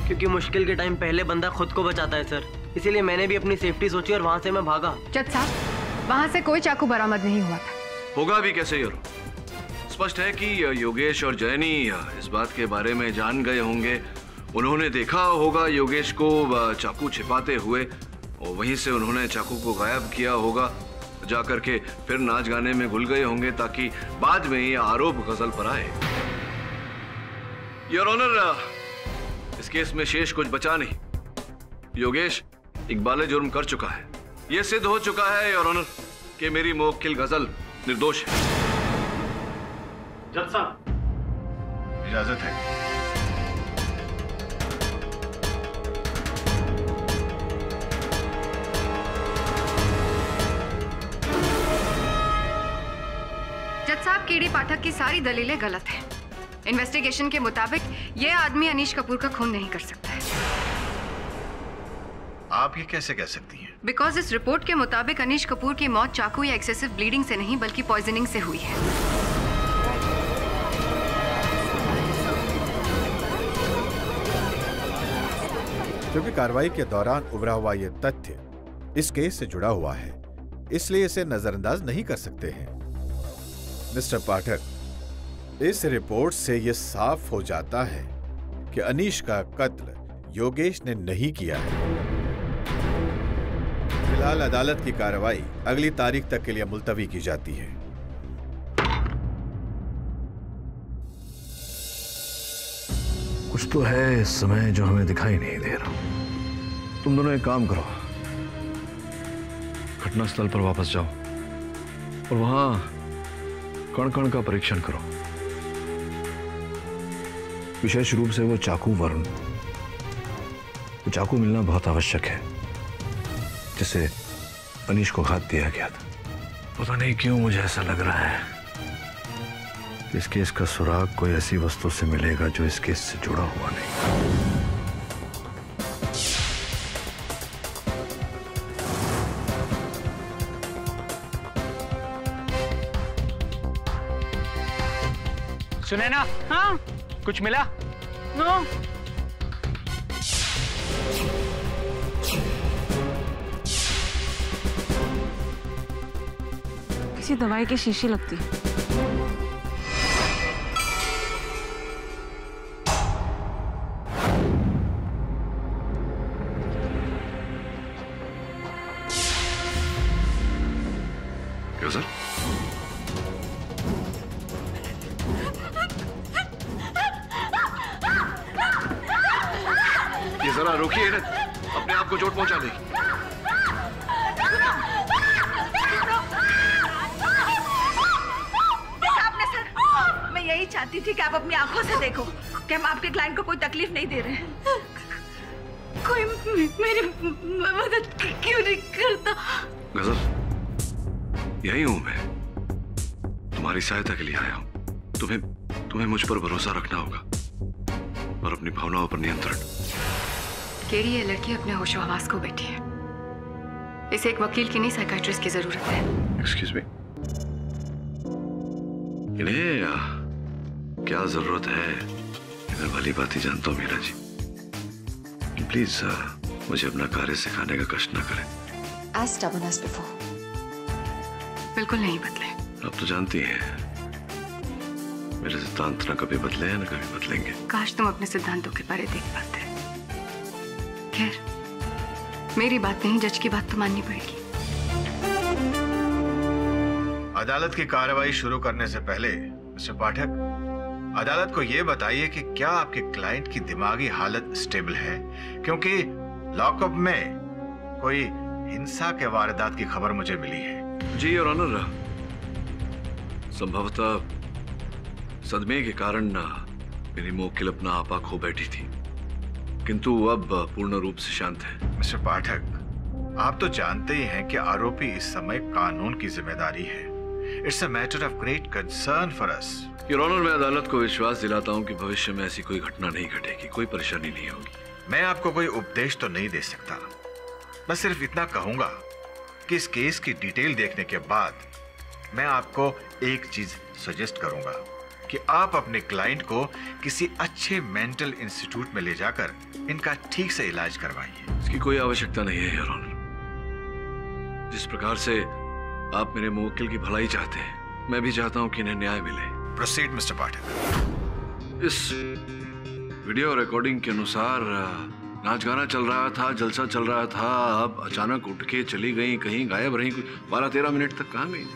क्योंकि मुश्किल के टाइम पहले बंदा खुद को बचाता है सर, इसीलिए मैंने भी अपनी सेफ्टी सोची और वहां से मैं भागा। जज साहब, वहां से कोई चाकू बरामद नहीं हुआ था। होगा भी कैसे यार? स्पष्ट है कि योगेश और जैनी इस बात के बारे में जान गए होंगे। उन्होंने देखा होगा योगेश को चाकू छिपाते हुए और वहीं से उन्होंने चाकू को गायब किया होगा। जाकर के फिर नाच गाने में घुल गए होंगे ताकि बाद में ये आरोप गजल पर आए। योर ऑनर, इस केस में शेष कुछ बचा नहीं। योगेश इकबाल जुर्म कर चुका है। यह सिद्ध हो चुका है योर ऑनर कि मेरी मुवक्किल गजल निर्दोष है। जज साहब, इजाजत है। जज साहब, केडी पाठक की सारी दलीलें गलत हैं। इन्वेस्टिगेशन के मुताबिक यह आदमी अनीश कपूर का खून नहीं कर सकता है। आप ये कैसे कह सकती हैं? बिकॉज इस रिपोर्ट के मुताबिक अनीश कपूर की मौत चाकू या एक्सेसिव ब्लीडिंग से नहीं बल्कि पॉइजनिंग से हुई है। क्योंकि कार्रवाई के दौरान उभरा हुआ ये तथ्य इस केस से जुड़ा हुआ है, इसलिए इसे नजरअंदाज नहीं कर सकते हैं। मिस्टर पाठक, इस रिपोर्ट से यह साफ हो जाता है कि अनीश का कत्ल योगेश ने नहीं किया है। फिलहाल अदालत की कार्रवाई अगली तारीख तक के लिए मुलतवी की जाती है। कुछ तो है इस समय जो हमें दिखाई नहीं दे रहा। तुम दोनों एक काम करो, घटनास्थल पर वापस जाओ और वहां कण कण का परीक्षण करो। विशेष रूप से वो चाकू वरुण, वो चाकू मिलना बहुत आवश्यक है जिसे अनीश को घात दिया गया था। पता नहीं क्यों मुझे ऐसा लग रहा है कि इस केस का सुराग कोई ऐसी वस्तु से मिलेगा जो इस केस से जुड़ा हुआ नहीं। सुने ना? हाँ? कुछ मिला? हाँ? किसी दवाई की शीशी लगती है। क्या सर? ये जरा रोकिए ना, अपने आप को चोट पहुंचा देगी। आपने सर, मैं यही चाहती थी कि आप अपनी आंखों से देखो कि हम आपके क्लाइंट को कोई तकलीफ नहीं दे रहे हैं। कोई मेरी मदद क्यों नहीं करता? गजल, यही हूं मैं, तुम्हारी सहायता के लिए आया हूं। तुम्हें मुझ पर भरोसा रखना होगा और अपनी भावनाओं पर नियंत्रण। केरी, ये लड़की अपने होशो हवास को बैठी है। इसे एक वकील की नहीं, साइकाइट्रिस्ट की जरूरत है। एक्सक्यूज मी, इन्हें क्या जरूरत है? मैं भली बात ही जानता हूँ मीरा जी। प्लीज मुझे अपना कार्य सिखाने का कष्ट न करें। As stubborn as before. बिल्कुल नहीं बदले। आप तो जानती हैं मेरे सिद्धांत न कभी बदले हैं न कभी बदलेंगे। काश तुम अपने सिद्धांतों के बारे देख पाते। खैर, मेरी बात नहीं, जज की बात तो माननी पड़ेगी। अदालत की कार्रवाई शुरू करने से पहले मिस्टर पाठक, अदालत को यह बताइए कि क्या आपके क्लाइंट की दिमागी हालत स्टेबल है, क्योंकि लॉकअप में कोई हिंसा के वारदात की खबर मुझे मिली है। जी योर ऑनर, संभवतः सदमे के कारण मेरी मोक्किल अपना आपा खो बैठी थी, किंतु अब पूर्ण रूप से शांत है। मिस्टर पाठक, आप तो जानते ही हैं कि आरोपी इस समय कानून की जिम्मेदारी है। It's a matter of great concern for us. Your honour, मैं अदालत को विश्वास दिलाता हूं कि भविष्य में ऐसी कोई घटना नहीं घटेगी, कोई परेशानी नहीं होगी। मैं आपको कोई उपदेश तो नहीं दे सकता, बस सिर्फ इतना कहूंगा कि इस केस की डिटेल देखने के बाद मैं आपको एक चीज सजेस्ट करूंगा कि आप अपने क्लाइंट को किसी अच्छे मेंटल इंस्टीट्यूट में ले जाकर इनका ठीक से इलाज करवाइए। इसकी कोई आवश्यकता नहीं है योर ऑनर। जिस प्रकार से आप मेरे मुवक्किल की भलाई चाहते हैं, मैं भी चाहता हूं कि इन्हें न्याय मिले। प्रोसीड मिस्टर पाठक। इस वीडियो रिकॉर्डिंग के अनुसार नाच गाना चल रहा था, जलसा चल रहा था, अब अचानक उठ के चली गई, कहीं गायब रही, 12-13 मिनट तक कहाँ गई?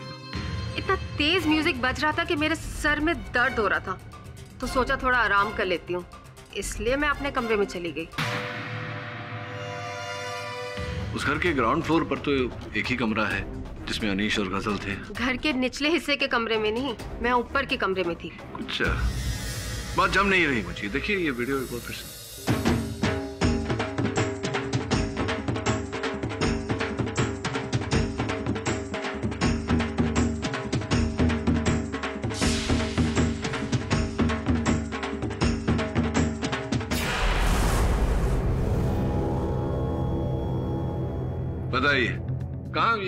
इतना तेज म्यूजिक बज रहा था कि मेरे सर में दर्द हो रहा था, तो सोचा थोड़ा आराम कर लेती हूँ, इसलिए मैं अपने कमरे में चली गई। उस घर के ग्राउंड फ्लोर पर तो एक ही कमरा है जिसमें अनीश और गजल थे। घर के निचले हिस्से के कमरे में नहीं, मैं ऊपर के कमरे में थी। कुछ बात जम नहीं रही मुझे। देखिए ये वीडियो एक बार फिर से। बताइए,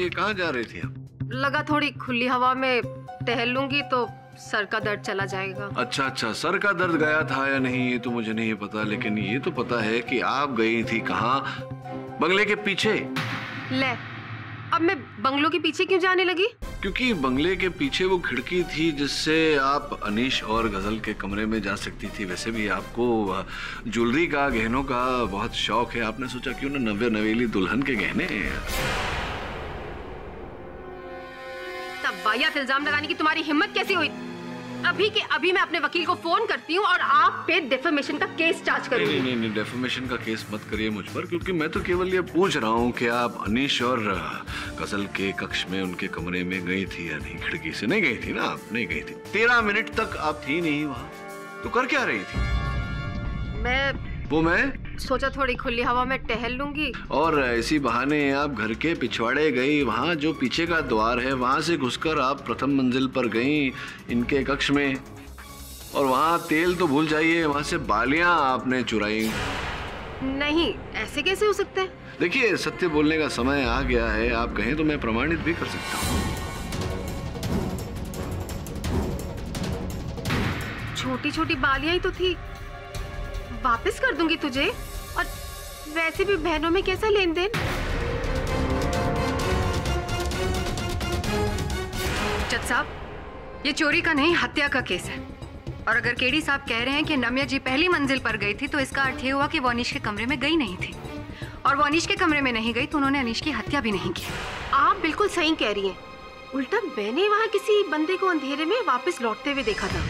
कहाँ जा रही थी आप? लगा थोड़ी खुली हवा में टहल लूंगी तो सर का दर्द चला जाएगा। अच्छा अच्छा, सर का दर्द गया था या नहीं ये तो मुझे नहीं पता, लेकिन ये तो पता है कि आप गई थी कहाँ? बंगले के पीछे। ले, अब मैं बंगलों के पीछे क्यों जाने लगी? क्योंकि बंगले के पीछे वो खिड़की थी जिससे आप अनीश और गजल के कमरे में जा सकती थी। वैसे भी आपको ज्वेलरी का, गहनों का बहुत शौक है, आपने सोचा क्यों ना नव्य नवेली दुल्हन के गहने। तब वाहियात इल्जाम लगाने की तुम्हारी हिम्मत कैसी हुई? अभी के अभी मैं अपने वकील को फोन करती हूँ और आप पे डिफेमेशन का केस चार्ज करूंगी। नहीं, डिफेमेशन का केस मत करिए मुझ पर, क्योंकि मैं तो केवल ये पूछ रहा हूँ कि आप अनीश और गजल के कक्ष में, उनके कमरे में गई थी या नहीं? खिड़की से नहीं गई थी ना? आप नहीं गई थी। 13 मिनट तक आप थी नहीं वहाँ, तो कर क्या रही थी? मैं सोचा थोड़ी खुली हवा में टहल लूंगी। और इसी बहाने आप घर के पिछवाड़े गई, वहाँ जो पीछे का द्वार है वहाँ से घुसकर आप प्रथम मंजिल पर गई इनके कक्ष में, और वहाँ तेल तो भूल जाइए, वहाँ से बालियां आपने चुराई। नहीं, ऐसे कैसे हो सकते हैं? देखिए, सत्य बोलने का समय आ गया है, आप कहें तो मैं प्रमाणित भी कर सकता हूँ। छोटी छोटी बालियां ही तो थी, वापस कर दूंगी तुझे। और वैसे भी बहनों में कैसा लेन देन? जज साहब, ये चोरी का नहीं, हत्या का केस है। और अगर केडी साहब कह रहे हैं कि नम्या जी पहली मंजिल पर गई थी, तो इसका अर्थ ये हुआ कि वो अनीश के कमरे में गई नहीं थी, और वो अनीश के कमरे में नहीं गई तो उन्होंने अनीश की हत्या भी नहीं की। आप बिल्कुल सही कह रही हैं। उल्टा मैंने वहाँ किसी बंदे को अंधेरे में वापस लौटते हुए देखा था।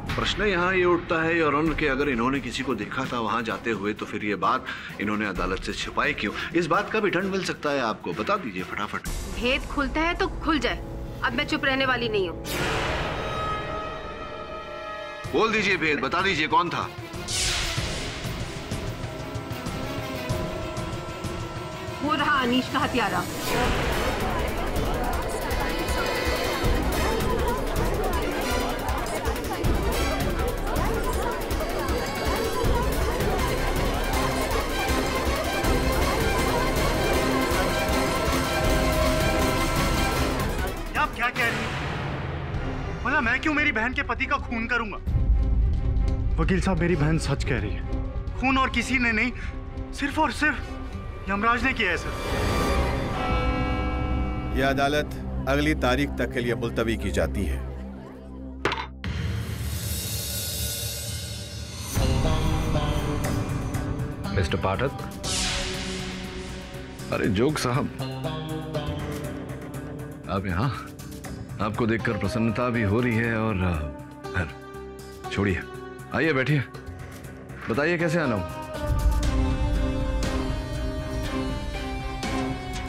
प्रश्न यहाँ ये उठता है योर ऑनर कि अगर इन्होंने किसी को देखा था वहाँ जाते हुए, तो फिर ये बात इन्होंने अदालत से छिपाई क्यों? इस बात का भी ठंड मिल सकता है आपको, बता दीजिए फटाफट। भेद खुलता है तो खुल जाए, अब मैं चुप रहने वाली नहीं हूँ। बोल दीजिए भेद, बता दीजिए कौन था? वो रहा अनीश का हत्यारा। आप क्या कह रही हैं? भला मैं क्यों मेरी बहन के पति का खून करूंगा? वकील साहब, मेरी बहन सच कह रही है। खून और किसी ने नहीं, सिर्फ और सिर्फ यमराज ने किया है सर। यह अदालत अगली तारीख तक के लिए मुलतवी की जाती है। मिस्टर पाठक। अरे जोग साहब, आप यहाँ? आपको देखकर प्रसन्नता भी हो रही है और छोड़िए, आइए बैठिए, बताइए कैसे आना हूं?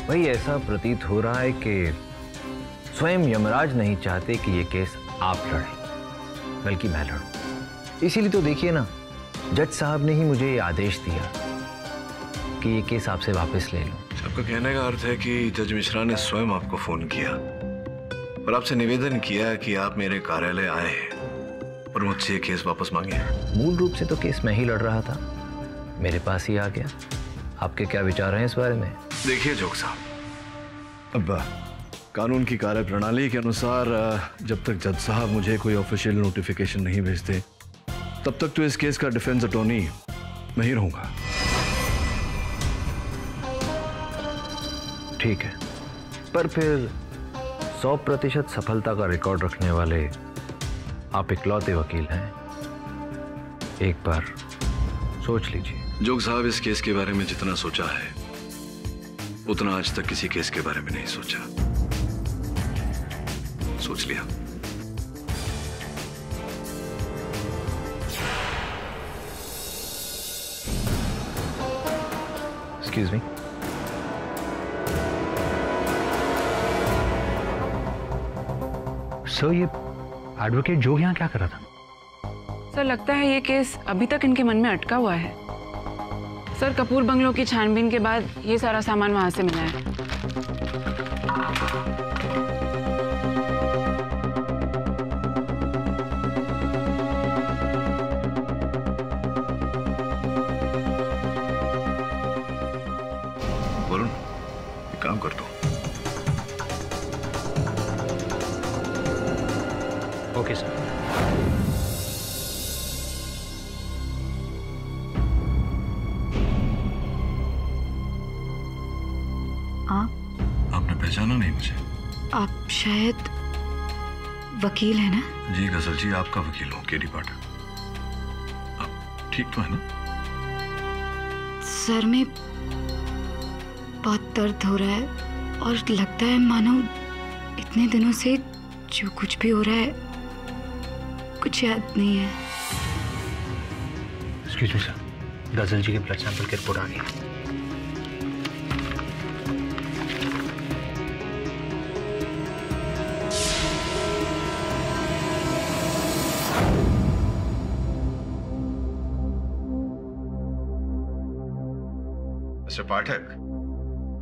भाई, ऐसा प्रतीत हो रहा है कि स्वयं यमराज नहीं चाहते कि ये केस आप लड़ें, बल्कि मैं लड़ूं। इसीलिए तो देखिए ना, जज साहब ने ही मुझे ये आदेश दिया कि ये केस आपसे वापस ले लूं। आपका कहने का अर्थ है कि जज मिश्रा ने स्वयं आपको फोन किया और आपसे निवेदन किया कि आप मेरे कार्यालय आए और मुझसे ये केस वापस मांगे। मूल रूप से तो केस मैं ही लड़ रहा था, मेरे पास ही आ गया। आपके क्या विचार हैं इस बारे में? देखिए जोग साहब, अब कानून की कार्य प्रणाली के अनुसार जब तक जज साहब मुझे कोई ऑफिशियल नोटिफिकेशन नहीं भेजते, तब तक तो इस केस का डिफेंस अटॉर्नी मैं ही रहूंगा। ठीक है, पर फिर 100% सफलता का रिकॉर्ड रखने वाले आप इकलौते वकील हैं। एक बार सोच लीजिए। जोग साहब, इस केस के बारे में जितना सोचा है उतना आज तक किसी केस के बारे में नहीं सोचा। सोच लिया। Excuse me. सर, ये एडवोकेट जोग यहाँ क्या कर रहा था? सर, लगता है ये केस अभी तक इनके मन में अटका हुआ है। सर, कपूर बंगलों की छानबीन के बाद ये सारा सामान वहां से मिला है। वरुण, एक काम कर दो, ओके सर। आपने पहचाना नहीं मुझे? आप शायद वकील है ना? जी गजल जी, आपका वकील हूँ, केडी पाठक। आप ठीक तो है ना? सर में बहुत दर्द हो रहा है और लगता है मानो इतने दिनों से जो कुछ भी हो रहा है कुछ याद नहीं है। एक्सक्यूज मी सर, गजल जी के ब्लड सैंपल की रिपोर्ट आ गई है। मिस्टर पाठक,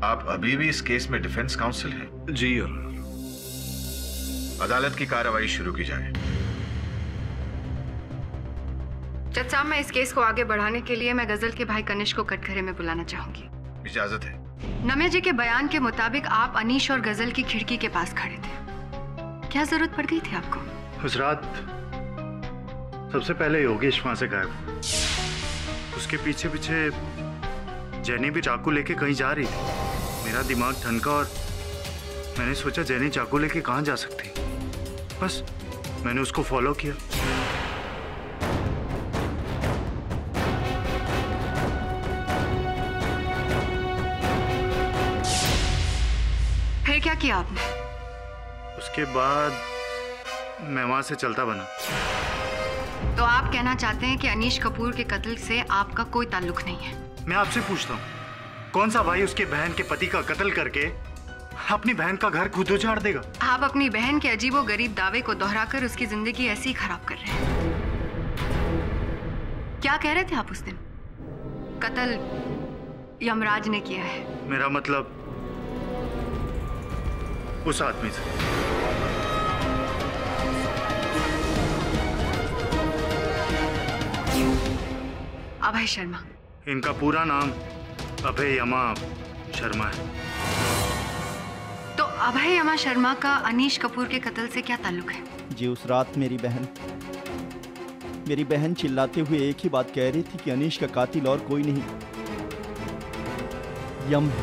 आप अभी भी इस केस में डिफेंस काउंसिल हैं? जी योर। अदालत की कार्रवाई शुरू की जाए। जज साहब, मैं इस केस को आगे बढ़ाने के लिए मैं गजल के भाई कनिष्क को कटघरे में बुलाना चाहूंगी। इजाजत है। नम्या जी के बयान के मुताबिक आप अनीश और गजल की खिड़की के पास खड़े थे। क्या जरूरत पड़ गई थी आपको? उस रात सबसे पहले योगेश वहां से गायब, उसके पीछे पीछे जेनी भी चाकू लेके कहीं जा रही थी। मेरा दिमाग ठनका और मैंने सोचा जेनी चाकू लेके कहाँ जा सकती। बस मैंने उसको फॉलो किया। फिर क्या किया आपने? उसके बाद मैं वहां से चलता बना। तो आप कहना चाहते हैं कि अनीश कपूर के कत्ल से आपका कोई ताल्लुक नहीं है? मैं आपसे पूछता हूँ, कौन सा भाई उसके बहन के पति का कत्ल करके अपनी बहन का घर खुद उजाड़ देगा? आप अपनी बहन के अजीबोगरीब दावे को दोहराकर उसकी जिंदगी ऐसी ही खराब कर रहे हैं। क्या कह रहे थे आप उस दिन? कत्ल यमराज ने किया है। मेरा मतलब उस आदमी से। अभय शर्मा। इनका पूरा नाम अभय यमा शर्मा है। तो अभय यमा शर्मा का अनीश कपूर के कत्ल से क्या ताल्लुक है? जी उस रात मेरी बहन चिल्लाते हुए एक ही बात कह रही थी कि अनीश का कातिल और कोई नहीं, यम है।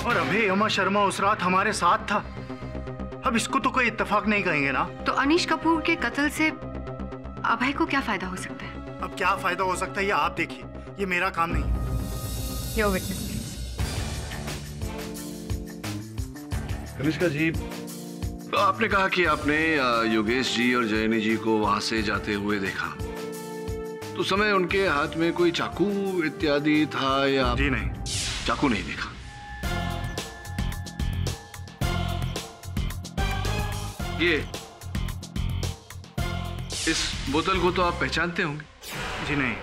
और अभय यमा शर्मा उस रात हमारे साथ था। अब इसको तो कोई इत्तेफाक नहीं कहेंगे ना? तो अनीश कपूर के कत्ल से अभय को क्या फायदा हो सकता है? अब क्या फायदा हो सकता है ये आप देखिए, ये मेरा काम नहीं है। योर विटनेस कनिष्का जी, आपने कहा कि आपने योगेश जी और जयनी जी को वहां से जाते हुए देखा, तो समय उनके हाथ में कोई चाकू इत्यादि था या? जी नहीं, चाकू नहीं देखा। ये इस बोतल को तो आप पहचानते होंगे? जी नहीं,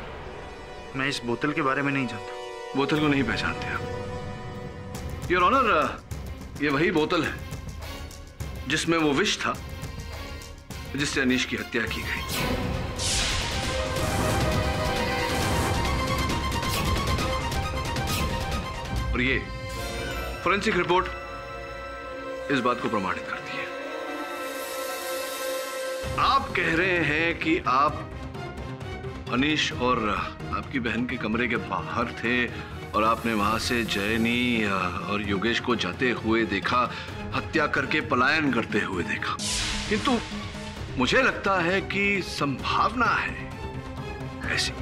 मैं इस बोतल के बारे में नहीं जानता। बोतल को नहीं पहचानते आप? योर ऑनर, ये वही बोतल है जिसमें वो विष था जिससे अनीश की हत्या की गई। और ये फोरेंसिक रिपोर्ट इस बात को प्रमाणित करती है। आप कह रहे हैं कि आप अनीश और आपकी बहन के कमरे के बाहर थे और आपने वहां से जयनी और योगेश को जाते हुए देखा, हत्या करके पलायन करते हुए देखा। किंतु मुझे लगता है कि संभावना है ऐसी।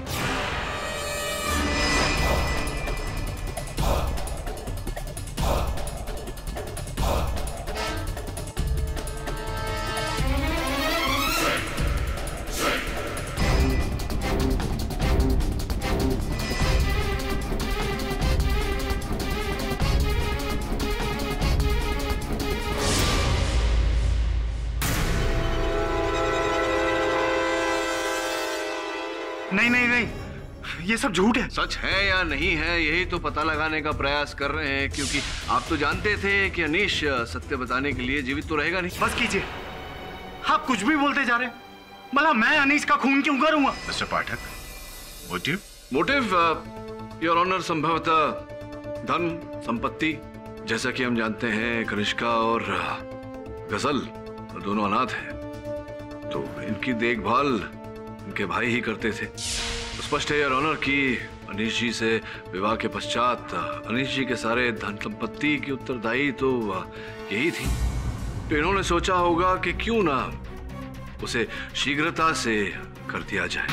नहीं नहीं नहीं, ये सब झूठ है। सच है या नहीं है यही तो पता लगाने का प्रयास कर रहे हैं, क्योंकि आप तो जानते थे कि अनीश सत्य बताने के लिए जीवित तो रहेगा नहीं। बस कीजिए, आप कुछ भी बोलते जा रहे हैं। भला मैं अनीश का खून क्यों करूंगा? Mister Pathak, motive? Motive your honour संभवतः धन, संपत्ति, जैसा कि हम जानते हैं कनिष्का और गजल दोनों अनाथ हैं, तो इनकी देखभाल इनके भाई ही करते थे। स्पष्ट है योर ऑनर कि अनीश जी से विवाह के पश्चात अनीश जी के सारे धन संपत्ति की उत्तरदायी तो यही थी। तो इन्होंने सोचा होगा कि क्यों ना उसे शीघ्रता से कर दिया जाए।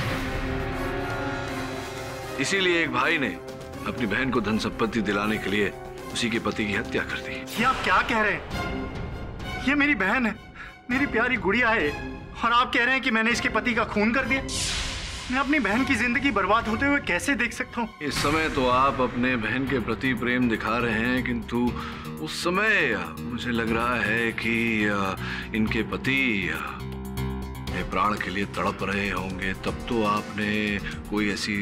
इसीलिए एक भाई ने अपनी बहन को धन संपत्ति दिलाने के लिए उसी के पति की हत्या कर दी। ये आप क्या कह रहे हैं? ये मेरी बहन है, मेरी प्यारी गुड़िया है, और आप कह रहे हैं कि मैंने इसके पति का खून कर दिया? मैं अपनी बहन की जिंदगी बर्बाद होते हुए कैसे देख सकता हूँ? इस समय तो आप अपने बहन के प्रति प्रेम दिखा रहे हैं, किंतु उस समय मुझे लग रहा है कि इनके पति प्राण के लिए तड़प रहे होंगे, तब तो आपने कोई ऐसी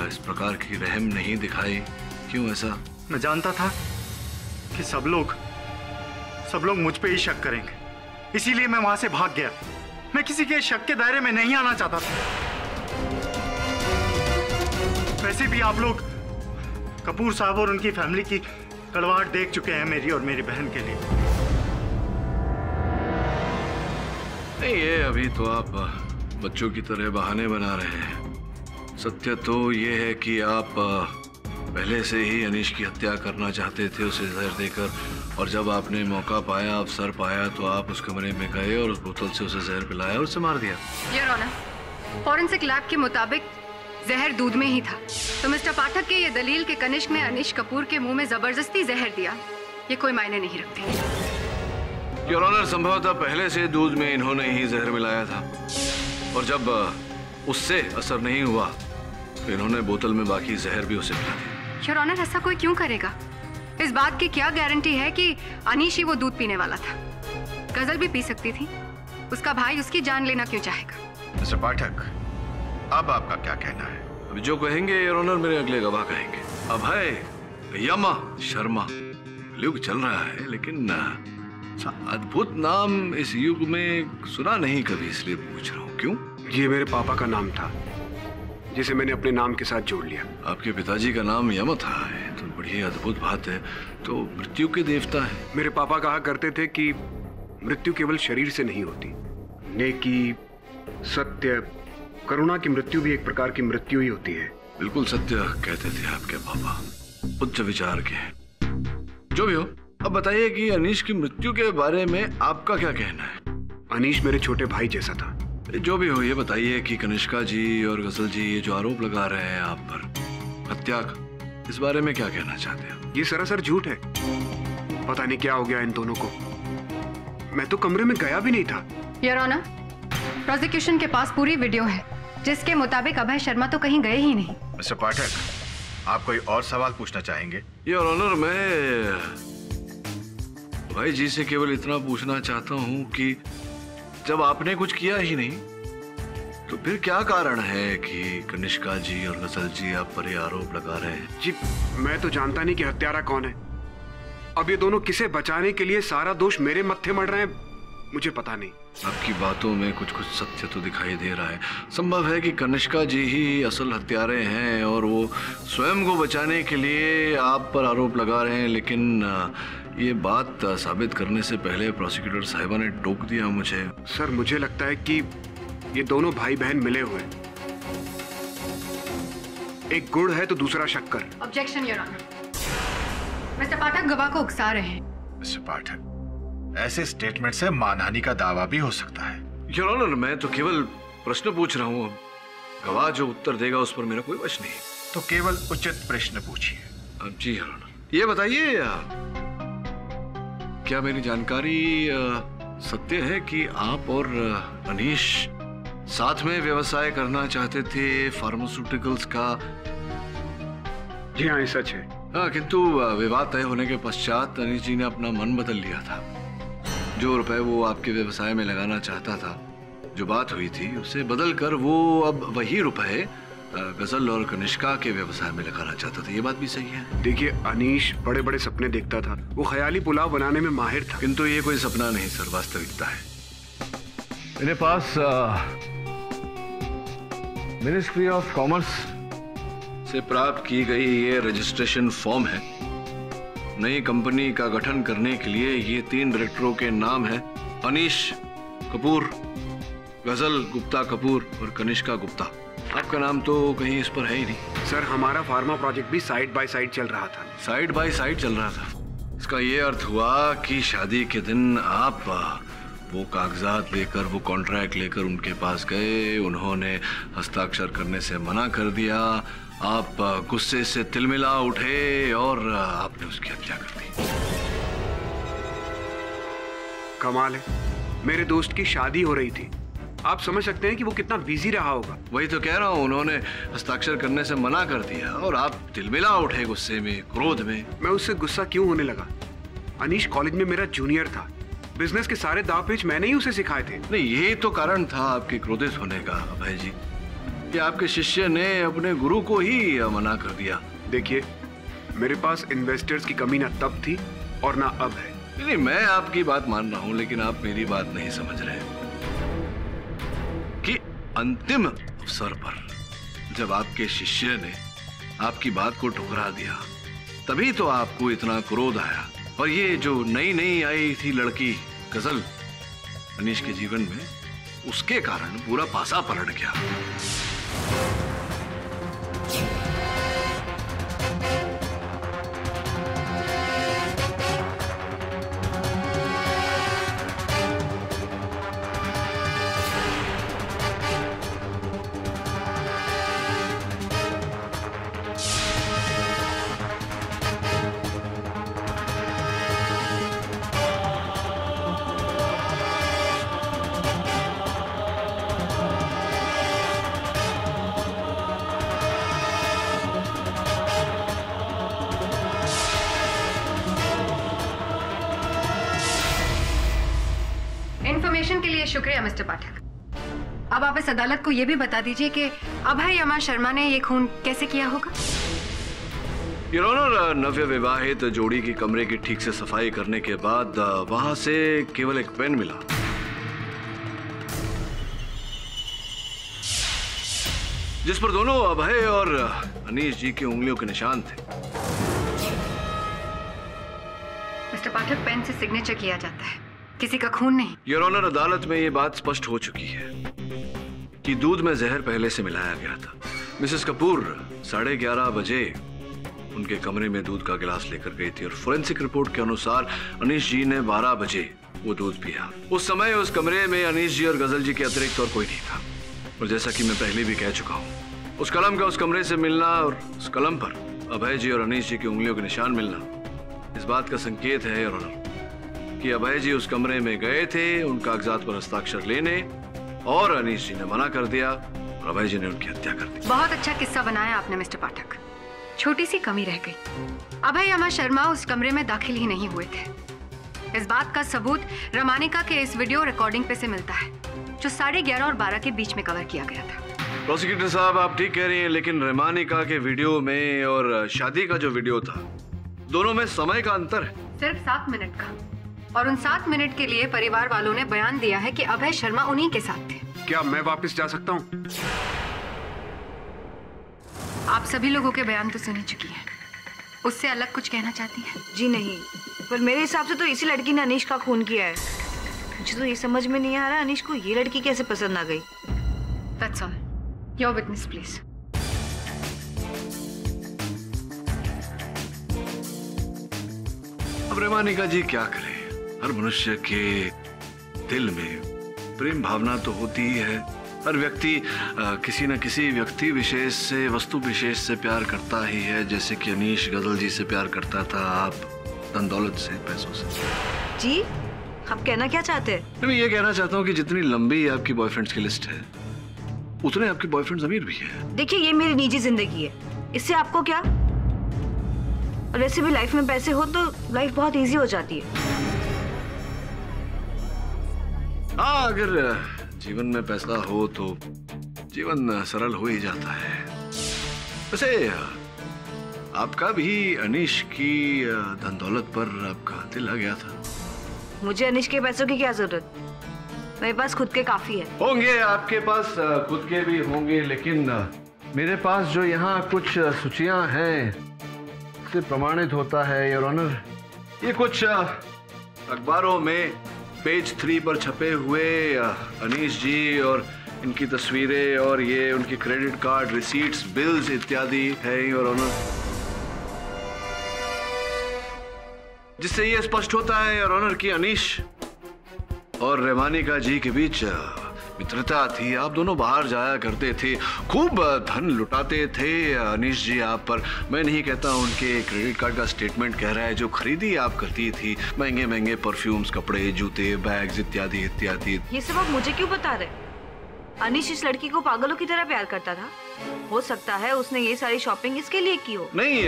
इस प्रकार की रहम नहीं दिखाई। क्यों ऐसा? मैं जानता था कि सब लोग मुझ पे ही शक करेंगे, इसीलिए मैं वहां से भाग गया। मैं किसी के शक के दायरे में नहीं आना चाहता था। वैसे भी आप लोग कपूर साहब और उनकी फैमिली की कड़वाहट देख चुके हैं मेरी और मेरी बहन के लिए। नहीं, ये अभी तो आप बच्चों की तरह बहाने बना रहे हैं। सत्य तो ये है कि आप पहले से ही अनीश की हत्या करना चाहते थे उसे जहर देकर, और जब आपने मौका पाया, अवसर पाया, तो आप उस कमरे में गए और उस बोतल से उसे जहर पिलाया और उसे मार दिया। योर ऑनर, फॉरेंसिक लैब के मुताबिक जहर दूध में ही था। तो मिस्टर पाठक के ये दलील कि कनिष्क ने अनीश कपूर के मुंह में जबरदस्ती जहर दिया, ये कोई मायने नहीं रखती। योर ऑनर, संभवतः पहले से दूध में इन्होंने ही जहर मिलाया था, और जब उससे असर नहीं हुआ तो इन्होंने बोतल में बाकी जहर भी उसे पिला दिया। योर ऑनर, ऐसा कोई क्यों करेगा? इस बात की क्या गारंटी है कि अनीश ही वो दूध पीने वाला था? गजल भी पी सकती थी, उसका भाई उसकी जान लेना क्यों चाहेगा? मिस्टर पाठक, अब आपका क्या कहना है? अभी जो कहेंगे योर ऑनर मेरे अगले गवाह कहेंगे। अभय यमा शर्मा युग चल रहा है, लेकिन अद्भुत नाम इस युग में सुना नहीं कभी, इसलिए पूछ रहा हूँ। क्यों? ये मेरे पापा का नाम था, जिसे मैंने अपने नाम के साथ जोड़ लिया। आपके पिताजी का नाम यम था, तो बड़ी अद्भुत बात है। तो मृत्यु के देवता है। मेरे पापा कहा करते थे कि मृत्यु केवल शरीर से नहीं होती, नेकी, सत्य, करुणा की मृत्यु भी एक प्रकार की मृत्यु ही होती है। बिल्कुल सत्य कहते थे आपके पापा, उच्च विचार के। जो भी हो, अब बताइए कि अनीश की मृत्यु के बारे में आपका क्या कहना है? अनीश मेरे छोटे भाई जैसा था। जो भी हो, ये बताइए कि कनिष्का जी और गजल जी ये जो आरोप लगा रहे हैं आप पर हत्या का, इस बारे में क्या कहना चाहते हैं? ये सरासर झूठ है। पता नहीं क्या हो गया इन दोनों को। मैं तो कमरे में गया भी नहीं था। योर ऑनर, प्रोसिक्यूशन के पास पूरी वीडियो है जिसके मुताबिक अभय शर्मा तो कहीं गए ही नहीं। मिस्टर पाठक, आप कोई और सवाल पूछना चाहेंगे? योर ऑनर, मैं भाई जी से केवल इतना पूछना चाहता हूँ कि जब आपने कुछ किया ही नहीं, तो फिर क्या कारण है कि कनिष्का जी और गजल जी आप पर ये आरोप लगा रहे हैं? जी, मैं तो जानता नहीं कि हत्यारा कौन है। अब ये दोनों किसे बचाने के लिए सारा दोष मेरे मत्थे मढ़ रहे हैं, मुझे पता नहीं। आपकी बातों में कुछ कुछ सत्य तो दिखाई दे रहा है। संभव है कि कनिष्का जी ही असल हत्यारे हैं और वो स्वयं को बचाने के लिए आप पर आरोप लगा रहे हैं, लेकिन ये बात साबित करने से पहले प्रोसिक्यूटर साहिबा ने टोक दिया मुझे। सर, मुझे लगता है कि ये दोनों भाई बहन मिले हुए, एक गुड़ है तो दूसरा शक्कर। ऑब्जेक्शन योर ऑनर, मिस्टर पाठक गवाह को उकसा रहे हैं। मिस्टर पाठक, ऐसे स्टेटमेंट से मानहानि का दावा भी हो सकता है। योर ऑनर, मैं तो केवल प्रश्न पूछ रहा हूँ, गवाह जो उत्तर देगा उस पर मेरा कोई वश नहीं। तो केवल उचित प्रश्न पूछिए। जी योर ऑनर, ये बताइए क्या मेरी जानकारी सत्य है कि आप और अनीश साथ में व्यवसाय करना चाहते थे फार्मास्यूटिकल्स का? जी हाँ, ये सच है। हाँ, किंतु विवाद तय होने के पश्चात अनीश जी ने अपना मन बदल लिया था। जो रुपए वो आपके व्यवसाय में लगाना चाहता था, जो बात हुई थी, उसे बदल कर वो अब वही रुपए गजल और कनिष्का के व्यवसाय में लगाना चाहता था। ये बात भी सही है। देखिए, अनीश बड़े बड़े सपने देखता था, वो ख्याली पुलाव बनाने में माहिर था। किंतु ये कोई सपना नहीं सर, वास्तविकता है। मेरे पास मिनिस्ट्री ऑफ कॉमर्स से प्राप्त की गई ये रजिस्ट्रेशन फॉर्म है, नई कंपनी का गठन करने के लिए ये 3 डायरेक्टरों के नाम हैं अनीश कपूर, गजल गुप्ता कपूर और कनिष्का गुप्ता। आपका नाम तो कहीं इस पर है ही नहीं। सर हमारा फार्मा प्रोजेक्ट भी साइड बाय साइड चल रहा था। साइड बाय साइड चल रहा था। इसका ये अर्थ हुआ कि शादी के दिन आप वो कागजात लेकर, वो कॉन्ट्रैक्ट लेकर उनके पास गए, उन्होंने हस्ताक्षर करने से मना कर दिया, आप गुस्से से तिलमिला उठे और आपने उसकी हत्या कर दी। कमाल है, मेरे दोस्त की शादी हो रही थी, आप समझ सकते हैं कि वो कितना बिजी रहा होगा। वही तो कह रहा हूँ, उन्होंने हस्ताक्षर करने से मना कर दिया और आप तिलमिला उठे गुस्से में, क्रोध में। मैं उससे गुस्सा क्यों होने लगा? अनीश कॉलेज में मेरा जूनियर था, बिजनेस के सारे दाव पेच मैंने ही उसे सिखाए थे। नहीं, यही तो कारण था आपके क्रोधित होने का अभय जी, कि आपके शिष्य ने अपने गुरु को ही मना कर दिया। देखिए, मेरे पास इन्वेस्टर्स की कमी ना तब थी और ना अब है। नहीं, मैं आपकी बात मान रहा हूँ, लेकिन आप मेरी बात नहीं समझ रहे कि अंतिम अवसर पर जब आपके शिष्य ने आपकी बात को ठुकरा दिया, तभी तो आपको इतना क्रोध आया। और ये जो नई नई आई थी लड़की गजल अनीश के जीवन में, उसके कारण पूरा पासा पलट गया। इन्फॉर्मेशन के लिए शुक्रिया मिस्टर पाठक। अब आप इस अदालत को यह भी बता दीजिए कि अभय यमा शर्मा ने ये खून कैसे किया होगा। योर ऑनर, नव्य विवाहित जोड़ी की कमरे की ठीक से सफाई करने के बाद वहां से केवल एक पेन मिला, जिस पर दोनों अभय और अनीश जी की उंगलियों के निशान थे। मिस्टर पाठक, पेन से सिग्नेचर किया जाता है, किसी का खून नहीं। योर ऑनर, अदालत में ये बात स्पष्ट हो चुकी है कि दूध में जहर पहले से मिलाया गया था। मिसेस कपूर 11:30 बजे उनके कमरे में दूध का गिलास लेकर गई थी और फोरेंसिक रिपोर्ट के अनुसार अनीश जी ने 12 बजे वो दूध पिया। उस समय उस कमरे में अनीश जी और गजल जी के अतिरिक्त और कोई नहीं था। और जैसा कि मैं पहले भी कह चुका हूँ, उस कलम का उस कमरे से मिलना और उस कलम पर अभय जी और अनीश जी की उंगलियों के निशान मिलना इस बात का संकेत है योर ऑनर कि अभय जी उस कमरे में गए थे उन कागजात पर हस्ताक्षर लेने, और अनीश जी ने मना कर दिया और अभय जी ने उनकी हत्या कर दी। बहुत अच्छा किस्सा बनाया आपने मिस्टर पाठक। छोटी सी कमी रह गई, अभय यमा शर्मा उस कमरे में दाखिल ही नहीं हुए थे। इस बात का सबूत रमानिका के इस वीडियो रिकॉर्डिंग पे से मिलता है, जो 11:30 और 12 के बीच में कवर किया गया था। प्रोसिक्यूटर साहब, आप ठीक कह रही हैं, लेकिन रमानिका के वीडियो में और शादी का जो वीडियो था, दोनों में समय का अंतर है, सिर्फ 7 मिनट का। और उन 7 मिनट के लिए परिवार वालों ने बयान दिया है कि अभय शर्मा उन्हीं के साथ थे। क्या मैं वापस जा सकता हूँ? आप सभी लोगों के बयान तो सुनी चुकी हैं, उससे अलग कुछ कहना चाहती हैं? जी नहीं, पर मेरे हिसाब से तो इसी लड़की ने अनीश का खून किया है। मुझे तो ये समझ में नहीं आ रहा अनीश को ये लड़की कैसे पसंद आ गई। That's all. Your witness, please. अब रमानिका जी क्या करें, हर मनुष्य के दिल में प्रेम भावना तो होती ही है। हर व्यक्ति किसी न किसी व्यक्ति विशेष से, वस्तु विशेष से प्यार करता ही है, जैसे कि अनीश गजल जी से प्यार करता था, आप धन दौलत से, पैसों से। जी, आप कहना क्या चाहते हैं? मैं ये कहना चाहता हूँ कि जितनी लंबी आपकी बॉयफ्रेंड्स की लिस्ट है, उतने आपके बॉयफ्रेंड्स अमीर भी हैं। देखिए, ये मेरी निजी जिंदगी है, इससे आपको क्या? और वैसे भी लाइफ में पैसे हो तो लाइफ बहुत इजी हो जाती है। हाँ, अगर जीवन में पैसा हो तो जीवन सरल हो ही जाता है। वैसे आपका भी अनीश की धन दौलत पर आपका दिल आ गया था। मुझे अनीश के पैसों की क्या जरूरत, मेरे पास खुद के काफी है। होंगे, आपके पास खुद के भी होंगे, लेकिन मेरे पास जो यहाँ कुछ सूचियां हैं से प्रमाणित होता है योर ऑनर। ये कुछ अखबारों में पेज 3 पर छपे हुए अनीश जी और इनकी तस्वीरें और ये उनकी क्रेडिट कार्ड रिसीट्स बिल्स इत्यादि है योर ऑनर, जिससे ये स्पष्ट होता है योर ऑनर कि अनीश और रेमानिका जी के बीच मित्रता थी। आप दोनों बाहर जाया करते थे, खूब धन लुटाते थे अनीश जी आप पर। मैं नहीं कहता उनके क्रेडिट कार्ड का स्टेटमेंट कह रहा है, जो खरीदी आप करती थी महंगे महंगे परफ्यूम्स, कपड़े, जूते, बैग्स इत्यादि इत्यादि। ये सब आप मुझे क्यों बता रहे? अनीश इस लड़की को पागलों की तरह प्यार करता था। हो सकता है उसने ये सारी शॉपिंग इसके लिए की हो। नहीं,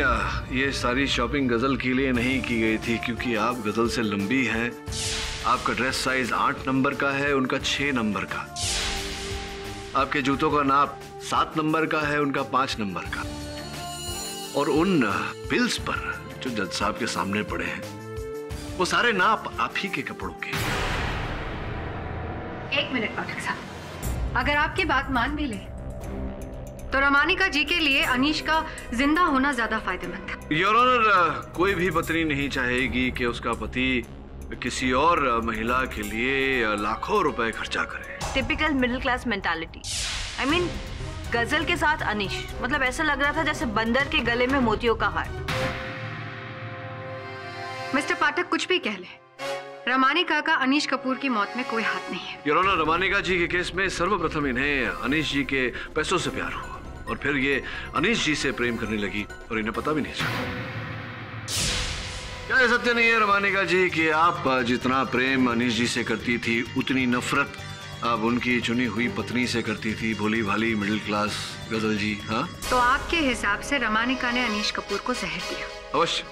ये सारी शॉपिंग गजल के लिए नहीं की गई थी, क्योंकि आप गजल से लंबी हैं। आपका ड्रेस साइज 8 नंबर का है, उनका 6 नंबर का। आपके जूतों का नाप 7 नंबर का है, उनका 5 नंबर का। और उन बिल्स पर जो जज साहब के सामने पड़े हैं वो सारे नाप आप ही के कपड़ों के। 1 मिनट पाठक साहब, अगर आपकी बात मान भी ले तो रमानिका जी के लिए अनीश का जिंदा होना ज्यादा फायदेमंद है। योर ऑनर, कोई भी पत्नी नहीं चाहेगी कि उसका पति किसी और महिला के लिए लाखों रुपए खर्चा करे। Typical middle class mentality. I mean, गजल के साथ अनीश, मतलब ऐसा लग रहा था जैसे बंदर के गले में मोतियों का हार। मिस्टर पाठक कुछ भी कह ले, रमानिका का अनीश कपूर की मौत में कोई हाथ नहीं है। योर ऑनर, रमानिका जी के केस में सर्वप्रथम इन्हें अनीश जी के पैसों से प्यार हुआ और फिर ये अनीश जी से प्रेम करने लगी और इन्हें पता भी नहीं चला। क्या ये सत्य नहीं है रमानिका जी कि आप जितना प्रेम अनीश जी से करती थी उतनी नफरत आप उनकी चुनी हुई पत्नी से करती थी, भोली भाली मिडिल क्लास गजल जी? हाँ, तो आपके हिसाब से रमानिका ने अनीश कपूर को जहर दिया? अवश्य।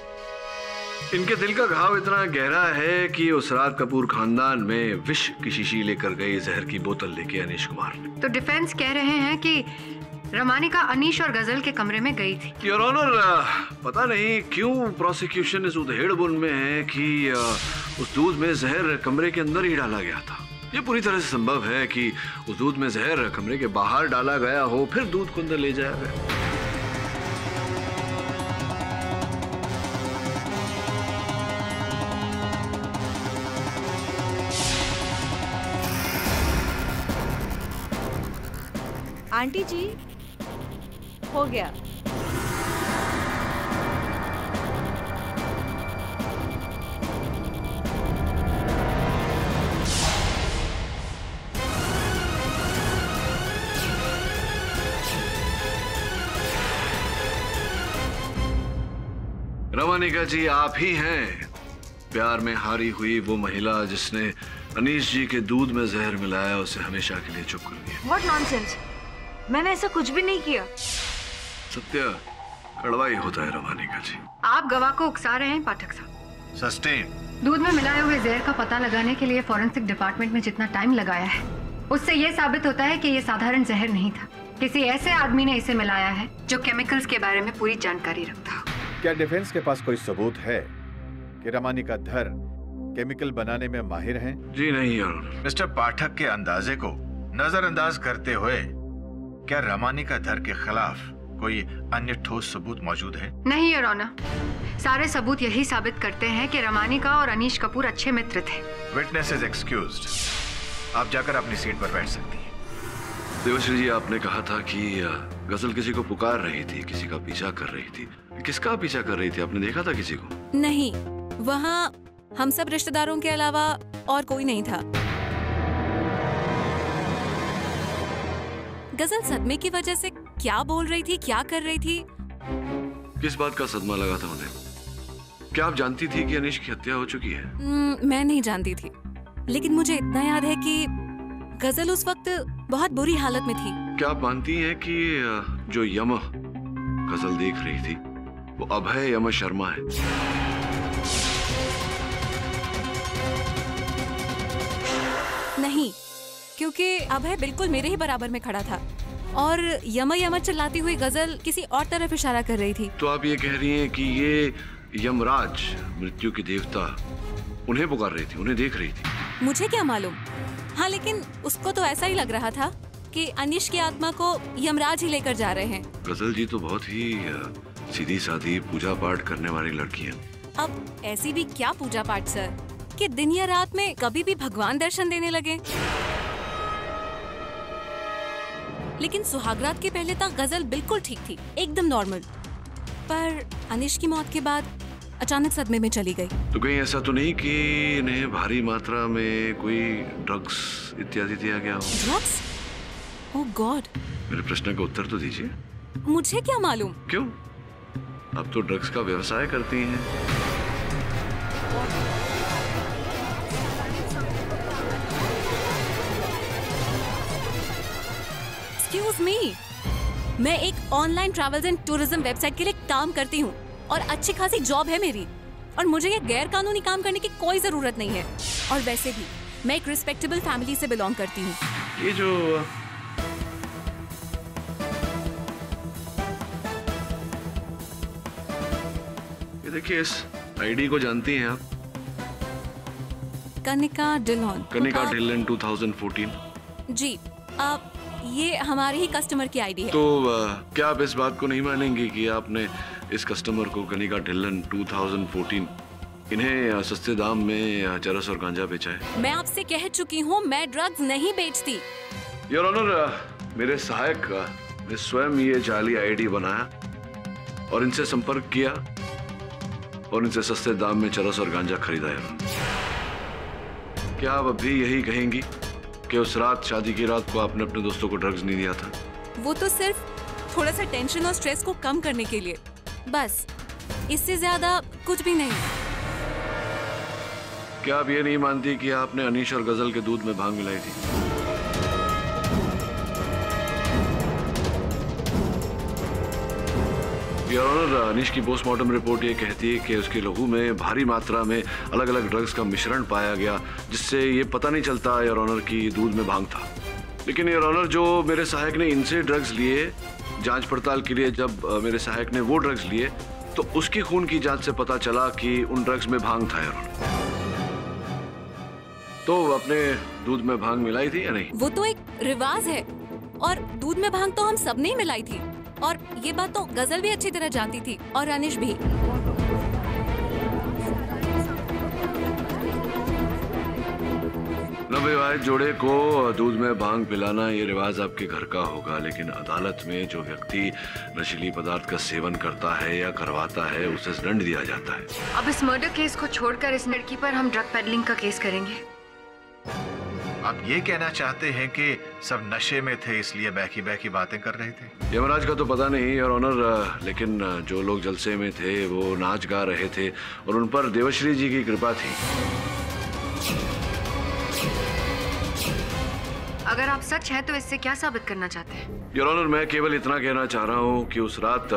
इनके दिल का घाव इतना गहरा है कि उस रात कपूर खानदान में विष की शीशी लेकर गए जहर की बोतल लेके अनीश कुमार ने। तो डिफेंस कह रहे हैं कि रमानिका अनीश और गजल के कमरे में गई थी। योर ऑनर, पता नहीं क्यों प्रोसिक्यूशन इस उधेड़-बुन में है कि उस दूध में जहर कमरे के अंदर ही डाला गया था। ये पूरी तरह से संभव है कि उस दूध में जहर कमरे के बाहर डाला गया हो, फिर दूध को अंदर ले जाया गया। आंटी जी, हो गया। रमानिका जी, आप ही हैं प्यार में हारी हुई वो महिला जिसने अनीश जी के दूध में जहर मिलाया, उसे हमेशा के लिए चुप कर दिया। What nonsense! मैंने ऐसा कुछ भी नहीं किया। सत्य कड़वा ही होता है रमानिका जी। आप गवाह को उकसा रहे हैं पाठक साहब। सस्टेन। दूध में मिलाए हुए जहर का पता लगाने के लिए फॉरेंसिक डिपार्टमेंट में जितना टाइम लगाया है, उससे ये साबित होता है कि ये साधारण जहर नहीं था। किसी ऐसे आदमी ने इसे मिलाया है जो केमिकल्स के बारे में पूरी जानकारी रखता हो। क्या डिफेंस के पास कोई सबूत है कि रमानिका धर केमिकल बनाने में माहिर हैं? जी नहीं योर। मिस्टर पाठक के अंदाजे को नजरअंदाज करते हुए क्या रमानिका धर के खिलाफ कोई अन्य ठोस सबूत मौजूद है? नहीं योर ऑनर, सारे सबूत यही साबित करते हैं कि रमानिका और अनीश कपूर अच्छे मित्र थे। Witness is excused. आप जाकर अपनी सीट पर बैठ सकती हैं। देवश्री जी, आपने कहा था कि गजल किसी को पुकार रही थी, किसी का पीछा कर रही थी। किसका पीछा कर रही थी? आपने देखा था किसी को? नहीं, वहाँ हम सब रिश्तेदारों के अलावा और कोई नहीं था। गजल सदमे की वजह से क्या बोल रही थी, क्या कर रही थी? किस बात का सदमा लगा था उन्हें? क्या आप जानती थी कि अनीश की हत्या हो चुकी है? मैं नहीं जानती थी, लेकिन मुझे इतना याद है कि गजल उस वक्त बहुत बुरी हालत में थी। क्या आप मानती हैं कि जो यम गजल देख रही थी वो अभय यम शर्मा है? नहीं, क्योंकि अभय बिल्कुल मेरे ही बराबर में खड़ा था और यम यम चिल्लाती हुई गजल किसी और तरफ इशारा कर रही थी। तो आप ये कह रही हैं कि ये यमराज, मृत्यु के देवता, उन्हें पुकार रही थी, उन्हें देख रही थी? मुझे क्या मालूम। हाँ, लेकिन उसको तो ऐसा ही लग रहा था कि अनीश की आत्मा को यमराज ही लेकर जा रहे हैं। गजल जी तो बहुत ही सीधी सादी पूजा पाठ करने वाली लड़कियां। अब ऐसी भी क्या पूजा पाठ सर कि दिन या रात में कभी भी भगवान दर्शन देने लगे। लेकिन सुहागरात के पहले तक गजल बिल्कुल ठीक थी, एकदम नॉर्मल। पर अनिश की मौत के बाद अचानक सदमे में चली गई। तो कहीं ऐसा तो नहीं कि इन्हें भारी मात्रा में कोई ड्रग्स इत्यादि दिया गया हो? ड्रग्स? ओह गॉड। मेरे प्रश्न का उत्तर तो दीजिए। मुझे क्या मालूम। क्यों? अब तो ड्रग्स का व्यवसाय करती हैं। एक्सक्यूज मी, मैं एक online travels and tourism website के लिए काम करती हूँ और अच्छी खासी जॉब है मेरी, और मुझे ये गैर कानूनी काम करने की कोई जरूरत नहीं है। और वैसे भी मैं एक रिस्पेक्टेबल फैमिली से बिलोंग करती हूँ। ये जो ये देखिए, इस आईडी को जानती हैं आप? कनिका ढिल्लोन। कनिका ढिल्लोन 2014। जी, आप ये हमारे ही कस्टमर की आईडी है। तो क्या आप इस बात को नहीं मानेंगे कि आपने इस कस्टमर को कनिका ढिल्लोन 2014 इन्हें सस्ते दाम में चरस और गांजा बेचा है? मैं आपसे कह चुकी हूँ, मैं ड्रग्स नहीं बेचती। योर ऑनर, मेरे सहायक ने स्वयं ये जाली आईडी बनाया और इनसे संपर्क किया और इनसे सस्ते दाम में चरस और गांजा खरीदा है। क्या आप अभी यही कहेंगी कि उस रात, शादी की रात को, आपने अपने दोस्तों को ड्रग्स नहीं दिया था? वो तो सिर्फ थोड़ा सा टेंशन और स्ट्रेस को कम करने के लिए, बस, इससे ज्यादा कुछ भी नहीं। क्या आप ये नहीं मानती कि आपने अनीश और गजल के दूध में भांग मिलाई थी? योर ऑनर, अनीश की पोस्टमार्टम रिपोर्ट ये कहती है कि उसके लहू में भारी मात्रा में अलग अलग ड्रग्स का मिश्रण पाया गया, जिससे ये पता नहीं चलता योर ऑनर की दूध में भांग था। लेकिन योर ऑनर, जो मेरे सहायक ने इनसे ड्रग्स लिए, जांच पड़ताल के लिए जब मेरे सहायक ने वो ड्रग्स लिए, तो उसकी खून की जांच से पता चला कि उन ड्रग्स में भांग था योर ऑनर। तो अपने दूध में भांग मिलाई थी या नहीं? वो तो एक रिवाज है, और दूध में भांग तो हम सब ने ही मिलाई थी, और ये बात तो गजल भी अच्छी तरह जानती थी, और अनिश भी। नवविवाहित जोड़े को दूध में भांग पिलाना ये रिवाज आपके घर का होगा, लेकिन अदालत में जो व्यक्ति नशीली पदार्थ का सेवन करता है या करवाता है, उसे दंड दिया जाता है। अब इस मर्डर केस को छोड़कर इस लड़की पर हम ड्रग पेडलिंग का केस करेंगे। आप ये कहना चाहते हैं कि सब नशे में थे, इसलिए बैकी बैकी बातें कर रहे थे? यमराज का तो पता नहीं योर ऑनर, लेकिन जो लोग जलसे में थे वो नाच गा रहे थे और उन पर देवश्री जी की कृपा थी। अगर आप सच हैं तो इससे क्या साबित करना चाहते हैं? योर ऑनर, मैं केवल इतना कहना चाह रहा हूँ कि उस रात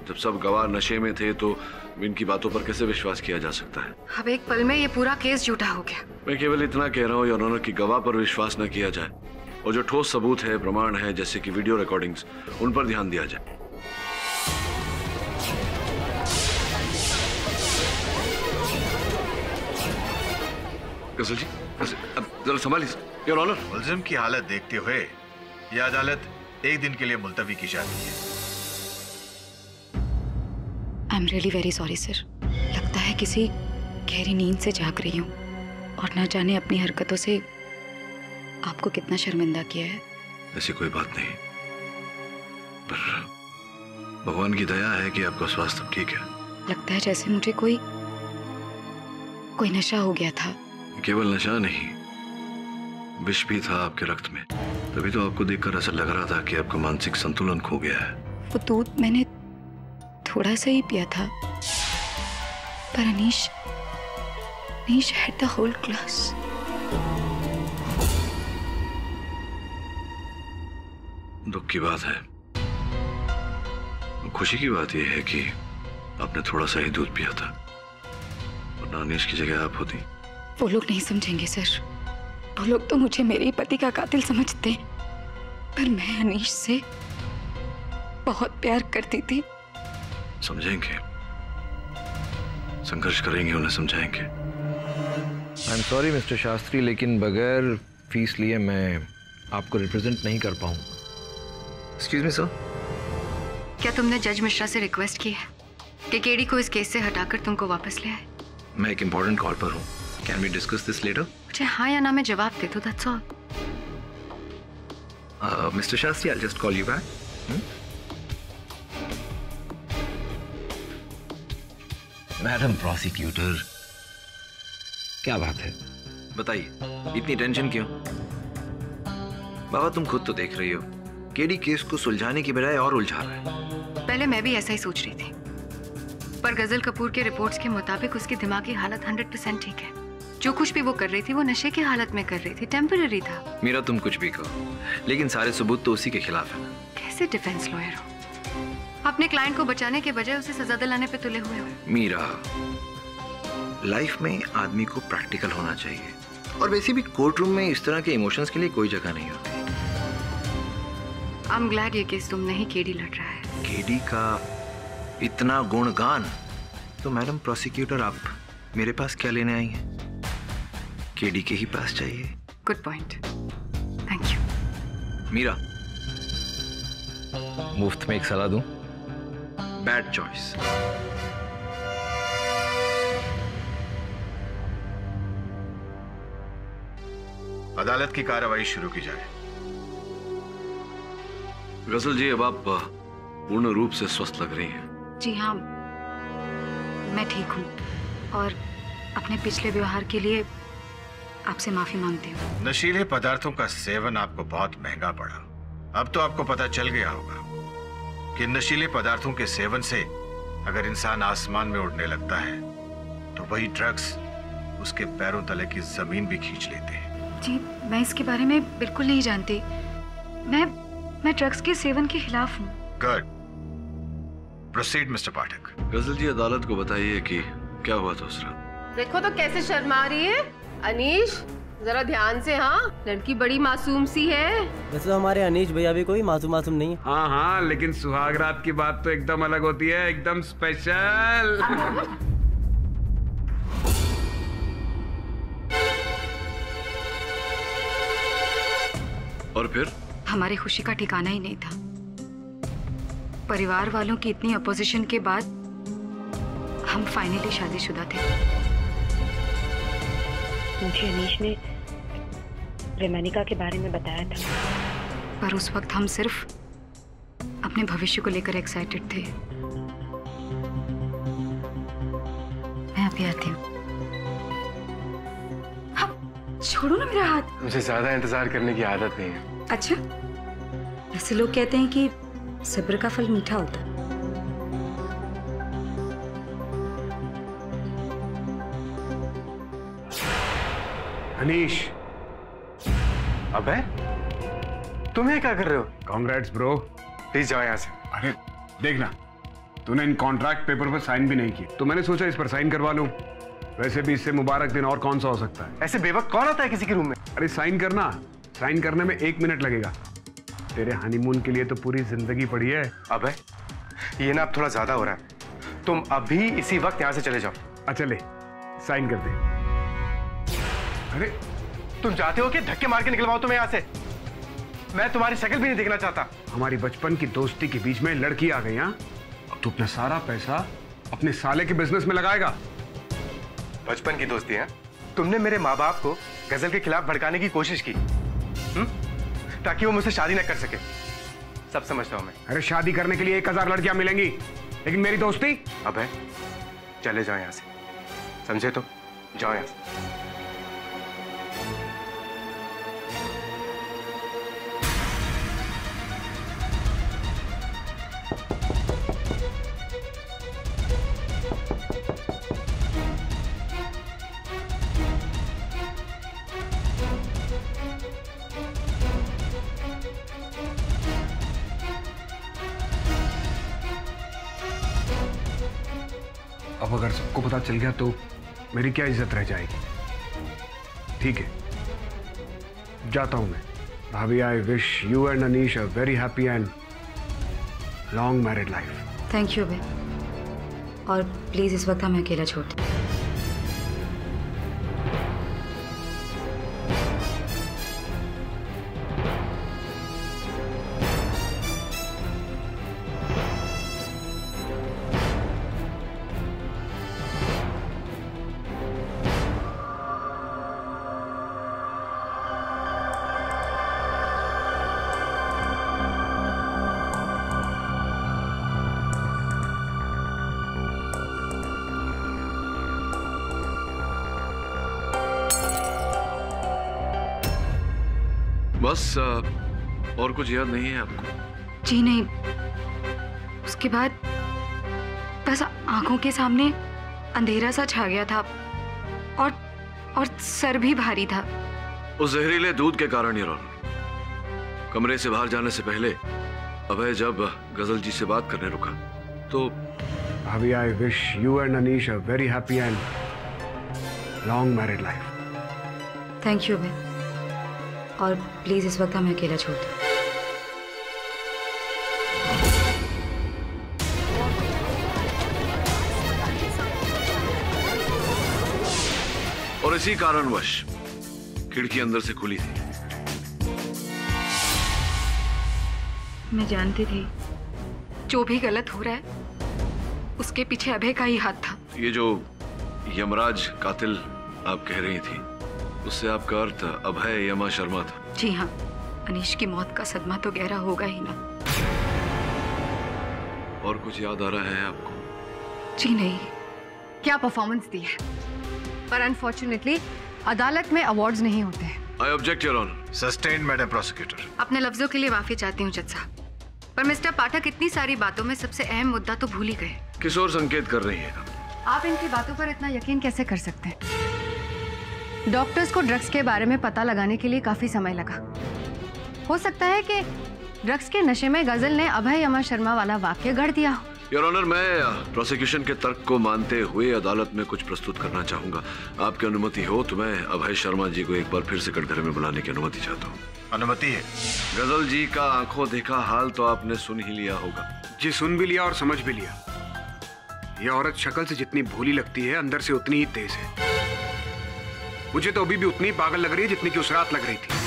जब सब गवाह नशे में थे, तो इनकी बातों पर कैसे विश्वास किया जा सकता है? अब एक पल में ये पूरा केस झूठा हो गया। मैं केवल इतना कह रहा हूँ योर ऑनर कि गवाह पर विश्वास न किया जाए, और जो ठोस सबूत है, प्रमाण है, जैसे कि वीडियो रिकॉर्डिंग्स, उन पर ध्यान दिया जाए। गजल जी, अब जरा संभालिए योर ऑनर। मुल्जिम की हालत देखते हुए यह अदालत एक दिन के लिए मुलतवी की जाती है। I am really very sorry sir. लगता है किसी गहरी नींद से जाग रही हूँ, और ना जाने अपनी हरकतों से आपको कितना शर्मिंदा किया है। ऐसी कोई बात नहीं, पर भगवान की दया है कि आपका स्वास्थ्य ठीक है। लगता है जैसे मुझे कोई नशा हो गया था। केवल नशा नहीं, विष भी था आपके रक्त में। तभी तो आपको देखकर ऐसा लग रहा था कि आपका मानसिक संतुलन खो गया है। वो दूध मैंने थोड़ा सा ही पिया था, पर Anish had the whole glass. दुख की बात है, खुशी की बात यह है कि आपने थोड़ा सा ही दूध पिया था, वरना अनीश की जगह आप होती। वो लोग नहीं समझेंगे सर। वो लोग तो मुझे मेरे ही पति का कातिल समझते हैं, पर मैं अनीश से बहुत प्यार करती थी। समझेंगे, संघर्ष करेंगे, उन्हें समझाएंगे। I am sorry mister Shastri, लेकिन बगैर फीस लिए मैं आपको रिप्रेजेंट नहीं कर पाऊंगा। Excuse me sir. क्या तुमने जज मिश्रा से रिक्वेस्ट की है? कि केडी को इस केस से हटाकर तुमको वापस ले आए। मैं एक इंपॉर्टेंट कॉल पर हूँ। Can we discuss this letter? मुझे हाँ या ना में जवाब दे दो, that's all. Mister Shastri, I just call you back. Madam prosecutor, क्या बात है, बताइए, इतनी टेंशन क्यों? बाबा तुम खुद तो देख रही हो, केडी केस को सुलझाने की बजाय और उलझा रहा है। पहले मैं भी ऐसा ही सोच रही थी, पर गजल कपूर के रिपोर्ट्स के मुताबिक उसकी दिमागी हालत 100% ठीक है। जो कुछ भी वो कर रही थी वो नशे की हालत में कर रही थी, टेम्पररी था। मीरा तुम कुछ भी कहो, लेकिन सारे सबूत तो उसी के खिलाफ है ना। कैसे डिफेंस लॉयर हो? अपने क्लाइंट को बचाने के बजाय उसे सजा दिलाने पे तुले हुए हो। मीरा, लाइफ में आदमी को प्रैक्टिकल होना चाहिए, और वैसे भी कोर्ट रूम में इस तरह के इमोशंस के लिए कोई जगह नहीं होती। आई एम ग्लैड ये केस तुम नहीं, केडी लड़ रहा है। केडी का इतना गुणगान, तो मैडम प्रोसिक्यूटर आप मेरे पास क्या लेने आई हैं? केडी के ही पास चाहिए। Good point, thank you. Meera, मुफ्त में एक सलाह दूं? Bad choice. अदालत की कार्रवाई शुरू की जाए। गजल जी, अब आप पूर्ण रूप से स्वस्थ लग रही हैं। जी हाँ, मैं ठीक हूँ और अपने पिछले व्यवहार के लिए आपसे माफी मांगती हूँ। नशीले पदार्थों का सेवन आपको बहुत महंगा पड़ा। अब तो आपको पता चल गया होगा कि नशीले पदार्थों के सेवन से अगर इंसान आसमान में उड़ने लगता है तो वही ड्रग्स उसके पैरों तले की जमीन भी खींच लेते हैं। जी, मैं इसके बारे में बिल्कुल नहीं जानती। मैं ड्रग्स के सेवन के खिलाफ हूँ। गुड, प्रोसीड मिस्टर पाठक। गजल जी, अदालत को बताइए कि क्या हुआ था उस रात। देखो तो कैसे शर्मा रही है अनीश, जरा ध्यान से। हाँ, लड़की बड़ी मासूम सी है। वैसे तो हमारे अनीश भैया भी कोई मासूम नहीं है। हाँ हाँ, लेकिन सुहागरात की बात तो एकदम अलग होती है, एकदम स्पेशल। और फिर? हमारी खुशी का ठिकाना ही नहीं था। परिवार वालों की इतनी अपोजिशन के बाद हम फाइनली शादीशुदा थे। मुझे अनीश ने रेमानिका के बारे में बताया था, पर उस वक्त हम सिर्फ अपने भविष्य को लेकर एक्साइटेड थे। मैं अभी आती हूँ। छोड़ो ना मेरा हाथ। मुझे ज्यादा इंतजार करने की आदत नहीं है। अच्छा, ऐसे लोग कहते हैं कि सब्र का फल मीठा होता है। अनीश, अबे तुम ये क्या कर रहे हो? Congrats bro. प्लीज जाओ यहाँ से। अरे देखना, तूने इन कॉन्ट्रैक्ट पेपर पर साइन भी नहीं किए, तो मैंने सोचा इस पर साइन करवा लूं। वैसे भी इससे मुबारक दिन और कौन सा हो सकता है। ऐसे बेवक्त कौन आता है किसी के रूम में? अरे साइन करना, साइन करने में 1 मिनट लगेगा। तेरे हनीमून के लिए तो पूरी जिंदगी पड़ी है। अबे ये ना अब थोड़ा ज्यादा हो रहा है, तुम अभी इसी वक्त यहाँ से चले जाओ। अच्छा ले, साइन कर दे। अरे तुम चाहते हो कि धक्के मार के निकलवाओ तुम्हें यहाँ से? मैं तुम्हारी शक्ल भी नहीं देखना चाहता। हमारी बचपन की दोस्ती के बीच में लड़की आ गई। हाँ, अब तू अपना सारा पैसा अपने साले के बिजनेस में लगाएगा। बचपन की दोस्ती है? तुमने मेरे माँ बाप को गजल के खिलाफ भड़काने की कोशिश की, ताकि वो मुझसे शादी न कर सके। सब समझता हूं मैं। अरे शादी करने के लिए 1000 लड़कियां मिलेंगी, लेकिन मेरी दोस्ती? अबे चले जाओ यहां से, समझे? तो जाओ यहां से। अब अगर सबको पता चल गया तो मेरी क्या इज्जत रह जाएगी। ठीक है, जाता हूं मैं। भाभी, I wish you and Anish a very happy and long married life. Thank you अबे, और प्लीज इस वक्त हमें अकेला छोड़ दो। बस और कुछ याद नहीं है आपको? जी नहीं, उसके बाद बस आंखों के सामने अंधेरा सा छा गया था और सर भी भारी था। उस जहरीले दूध के कारण योर ऑनर, कमरे से बाहर जाने से पहले अभय जब गजल जी से बात करने रुका तो भाभी, I wish you and Anish a very happy and long married life. Thank you Abhay, और प्लीज इस वक्त हमें अकेला छोड़ दो। और इसी कारणवश खिड़की अंदर से खुली थी। मैं जानती थी जो भी गलत हो रहा है उसके पीछे अभय का ही हाथ था। ये जो यमराज कातिल आप कह रही थी, उससे आपका अर्थ अभय यमा शर्मा था? जी हाँ, अनीश की मौत का सदमा तो गहरा होगा ही ना। और कुछ याद आ रहा है आपको? जी नहीं। क्या परफॉर्मेंस दी है, पर अनफॉर्चुनेटली अदालत में अवार्ड्स नहीं होते हैं। I object your honour. Sustain madam prosecutor. अपने लफ्जों के लिए माफी चाहती हूँ जज साहब, पर मिस्टर पाठक इतनी सारी बातों में सबसे अहम मुद्दा तो भूल ही गए। किस ओर संकेत कर रही है? आप इनकी बातों पर इतना यकीन कैसे कर सकते हैं? डॉक्टर्स को ड्रग्स के बारे में पता लगाने के लिए काफी समय लगा। हो सकता है कि ड्रग्स के नशे में गजल ने अभय यमा शर्मा वाला वाक्य गढ़ दिया हो। योर ऑनर, मैं प्रोसिक्यूशन के तर्क को मानते हुए अदालत में कुछ प्रस्तुत करना चाहूंगा। आपकी अनुमति हो तो मैं अभय शर्मा जी को एक बार फिर से कटघरे में बुलाने की अनुमति चाहता हूँ। अनुमति है। गजल जी का आंखों देखा हाल तो आपने सुन ही लिया होगा। जी, सुन भी लिया और समझ भी लिया। ये औरत शक्ल से जितनी भोली लगती है, अंदर से उतनी ही तेज है। मुझे तो अभी भी उतनी पागल लग रही है जितनी कि उस रात लग रही थी।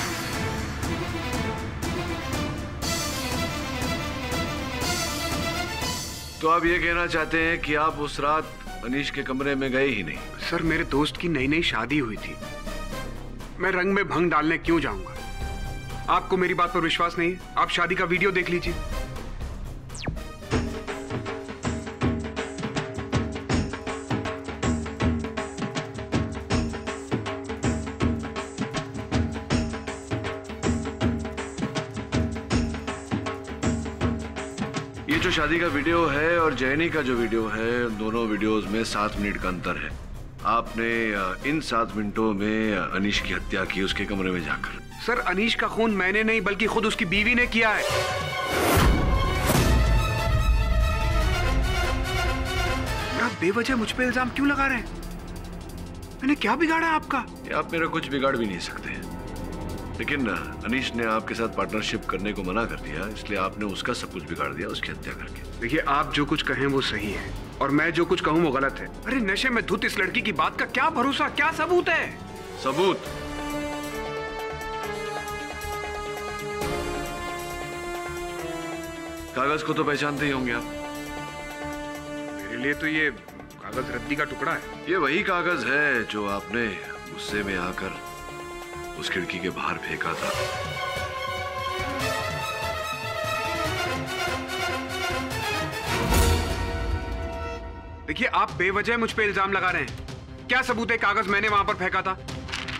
तो आप ये कहना चाहते हैं कि आप उस रात अनीश के कमरे में गए ही नहीं? सर, मेरे दोस्त की नई नई शादी हुई थी, मैं रंग में भंग डालने क्यों जाऊंगा? आपको मेरी बात पर विश्वास नहीं है? आप शादी का वीडियो देख लीजिए। ये जो शादी का वीडियो है और जैनी का जो वीडियो है, दोनों वीडियोस में 7 मिनट का अंतर है। आपने इन 7 मिनटों में अनीश की हत्या की उसके कमरे में जाकर। सर, अनीश का खून मैंने नहीं बल्कि खुद उसकी बीवी ने किया है। आप बेवजह मुझ पे इल्जाम क्यों लगा रहे हैं? मैंने क्या बिगाड़ा आपका? आप मेरा कुछ बिगाड़ भी नहीं सकते, लेकिन अनीश ने आपके साथ पार्टनरशिप करने को मना कर दिया, इसलिए आपने उसका सब कुछ बिगाड़ दिया उसकी हत्या करके। देखिए, आप जो कुछ कहें वो सही है और मैं जो कुछ कहूं वो गलत है। अरे नशे में धुत इस लड़की की बात का क्या भरोसा, क्या सबूत है? सबूत? कागज को तो पहचानते ही होंगे आप। मेरे लिए तो ये कागज रद्दी का टुकड़ा है। ये वही कागज है जो आपने गुस्से में आकर उस खिड़की के बाहर फेंका था। देखिए, आप बेवजह मुझ पे इल्जाम लगा रहे हैं। क्या सबूत है? कागज मैंने वहां पर फेंका था।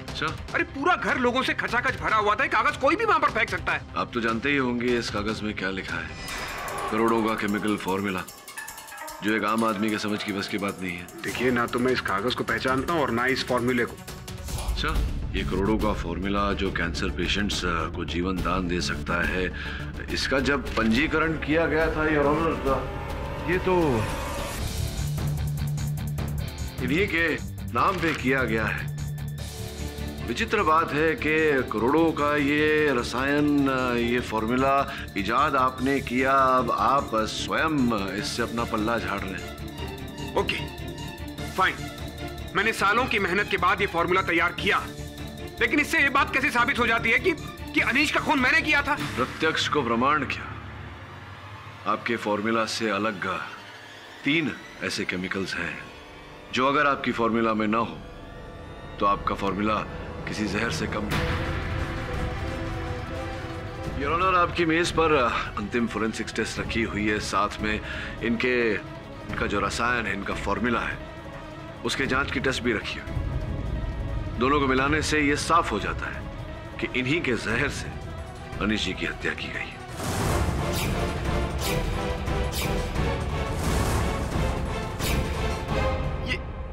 अच्छा? अरे पूरा घर लोगों से खचाखच भरा हुआ था, कागज कोई भी वहां पर फेंक सकता है। आप तो जानते ही होंगे इस कागज में क्या लिखा है। करोड़ों का केमिकल फॉर्मूला, जो एक आम आदमी के समझ की बस की बात नहीं है। देखिए, ना तो मैं इस कागज को पहचानता हूँ और ना इस फॉर्मूले को। अच्छा, ये करोड़ों का फॉर्मूला जो कैंसर पेशेंट्स को जीवन दान दे सकता है, इसका जब पंजीकरण किया गया था योर ऑनर, ये तो इन्हीं के नाम पे किया गया है। विचित्र बात है कि करोड़ों का ये रसायन, ये फॉर्मूला इजाद आपने किया, अब आप स्वयं इससे अपना पल्ला झाड़ रहे हैं। Okay, fine. मैंने सालों की मेहनत के बाद ये फॉर्मूला तैयार किया, लेकिन इससे ये बात कैसे साबित हो जाती है कि अनीश का खून मैंने किया था? प्रत्यक्ष को प्रमाण क्या? आपके फॉर्मूला से अलग 3 ऐसे केमिकल्स हैं जो अगर आपकी फॉर्मूला में ना हो तो आपका फॉर्मूला किसी जहर से कम नहीं। योर ऑनर, आपकी मेज पर अंतिम फोरेंसिक्स टेस्ट रखी हुई है, साथ में इनका जो रसायन है, इनका फॉर्मूला है, उसके जांच की टेस्ट भी रखी हुई। दोनों को मिलाने से यह साफ हो जाता है कि इन्हीं के जहर से अनीश जी की हत्या की गई है।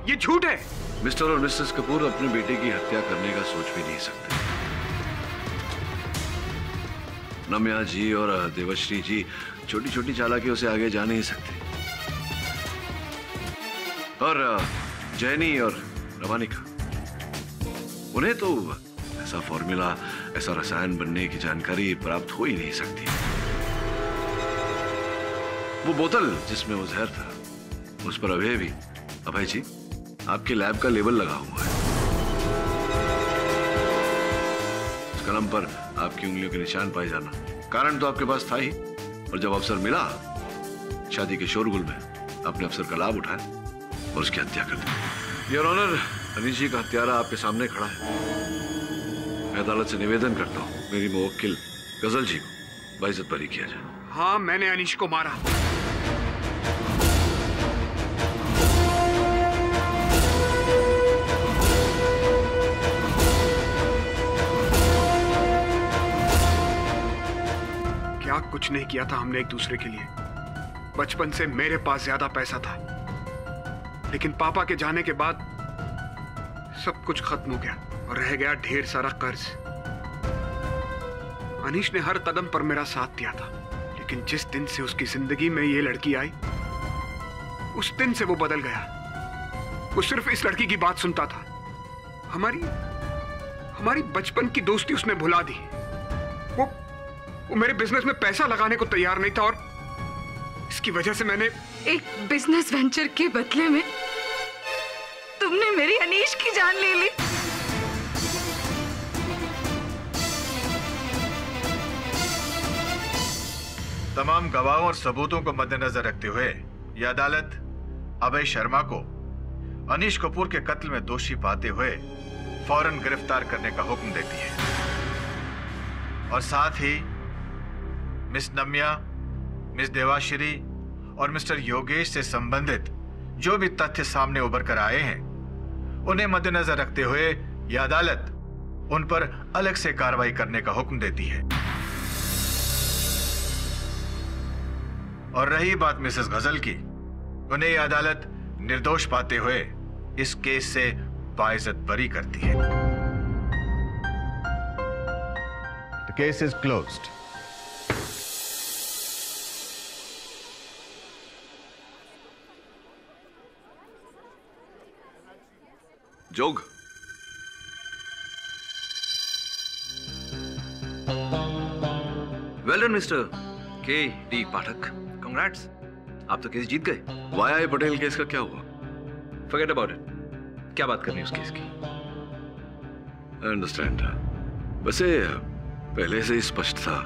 ये झूठ है। मिस्टर और मिसेस कपूर अपने बेटे की हत्या करने का सोच भी नहीं सकते। नम्या जी और देवश्री जी छोटी छोटी चालाकियों से आगे जा नहीं सकते। और जैनी और रवानिका, उन्हें तो ऐसा फॉर्मूला, ऐसा रसायन बनने की जानकारी प्राप्त हो ही नहीं सकती। वो बोतल जिसमें वो जहर था, उस पर अभय भी, अभय जी, आपके लैब का लेबल लगा हुआ है। उस कलम पर आपकी उंगलियों के निशान पाए जाना, कारण तो आपके पास था ही। और जब अवसर मिला, शादी के शोरगुल में आपने अवसर का लाभ उठाया और उसकी हत्या कर दी। योर ऑनर, अनीश जी का हत्यारा आपके सामने खड़ा है। मैं अदालत से निवेदन करता हूँ, मेरी मुवक्किल गजल जी को बाइज्जत बरी किया जाए। हाँ, मैंने अनीश को मारा। क्या कुछ नहीं किया था हमने एक दूसरे के लिए। बचपन से मेरे पास ज्यादा पैसा था, लेकिन पापा के जाने के बाद सब कुछ खत्म हो गया और रह गया ढेर सारा कर्ज। अनीश ने हर कदम पर मेरा साथ दिया था, लेकिन जिस दिन से उसकी जिंदगी में ये लड़की आई, उस दिन से वो बदल गया। वो सिर्फ इस लड़की की बात सुनता था। हमारी बचपन की दोस्ती उसने भुला दी। वो मेरे बिजनेस में पैसा लगाने को तैयार नहीं था और इसकी वजह से मैंने एक बिजनेस वेंचर के बदले में तुमने मेरी अनीश की जान ले ली। तमाम गवाहों और सबूतों को मद्देनजर रखते हुए यह अदालत अभय शर्मा को अनीश कपूर के कत्ल में दोषी पाते हुए फौरन गिरफ्तार करने का हुक्म देती है और साथ ही मिस नम्या, मिस देवाश्री और मिस्टर योगेश से संबंधित जो भी तथ्य सामने उभर कर आए हैं, उन्हें मद्देनजर रखते हुए यह अदालत उन पर अलग से कार्रवाई करने का हुक्म देती है। और रही बात मिसेस गजल की, उन्हें यह अदालत निर्दोष पाते हुए इस केस से बाइज्जत बरी करती है। The case is closed. जोग, वेल डन मिस्टर के डी पाठक, कांग्रेट्स, आप तो केस जीत गए। वाई पटेल केस का क्या हुआ? Forget about it. क्या बात करनी है उस केस की? I understand. वैसे पहले से ही स्पष्ट था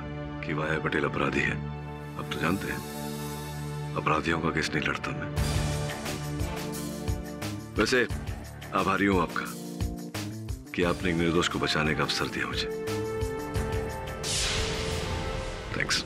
कि वाई पटेल अपराधी है। अब तो जानते हैं अपराधियों का केस नहीं लड़ता मैं। वैसे आभारी हूं आपका कि आपने एक निर्दोष को बचाने का अवसर दिया मुझे। थैंक्स।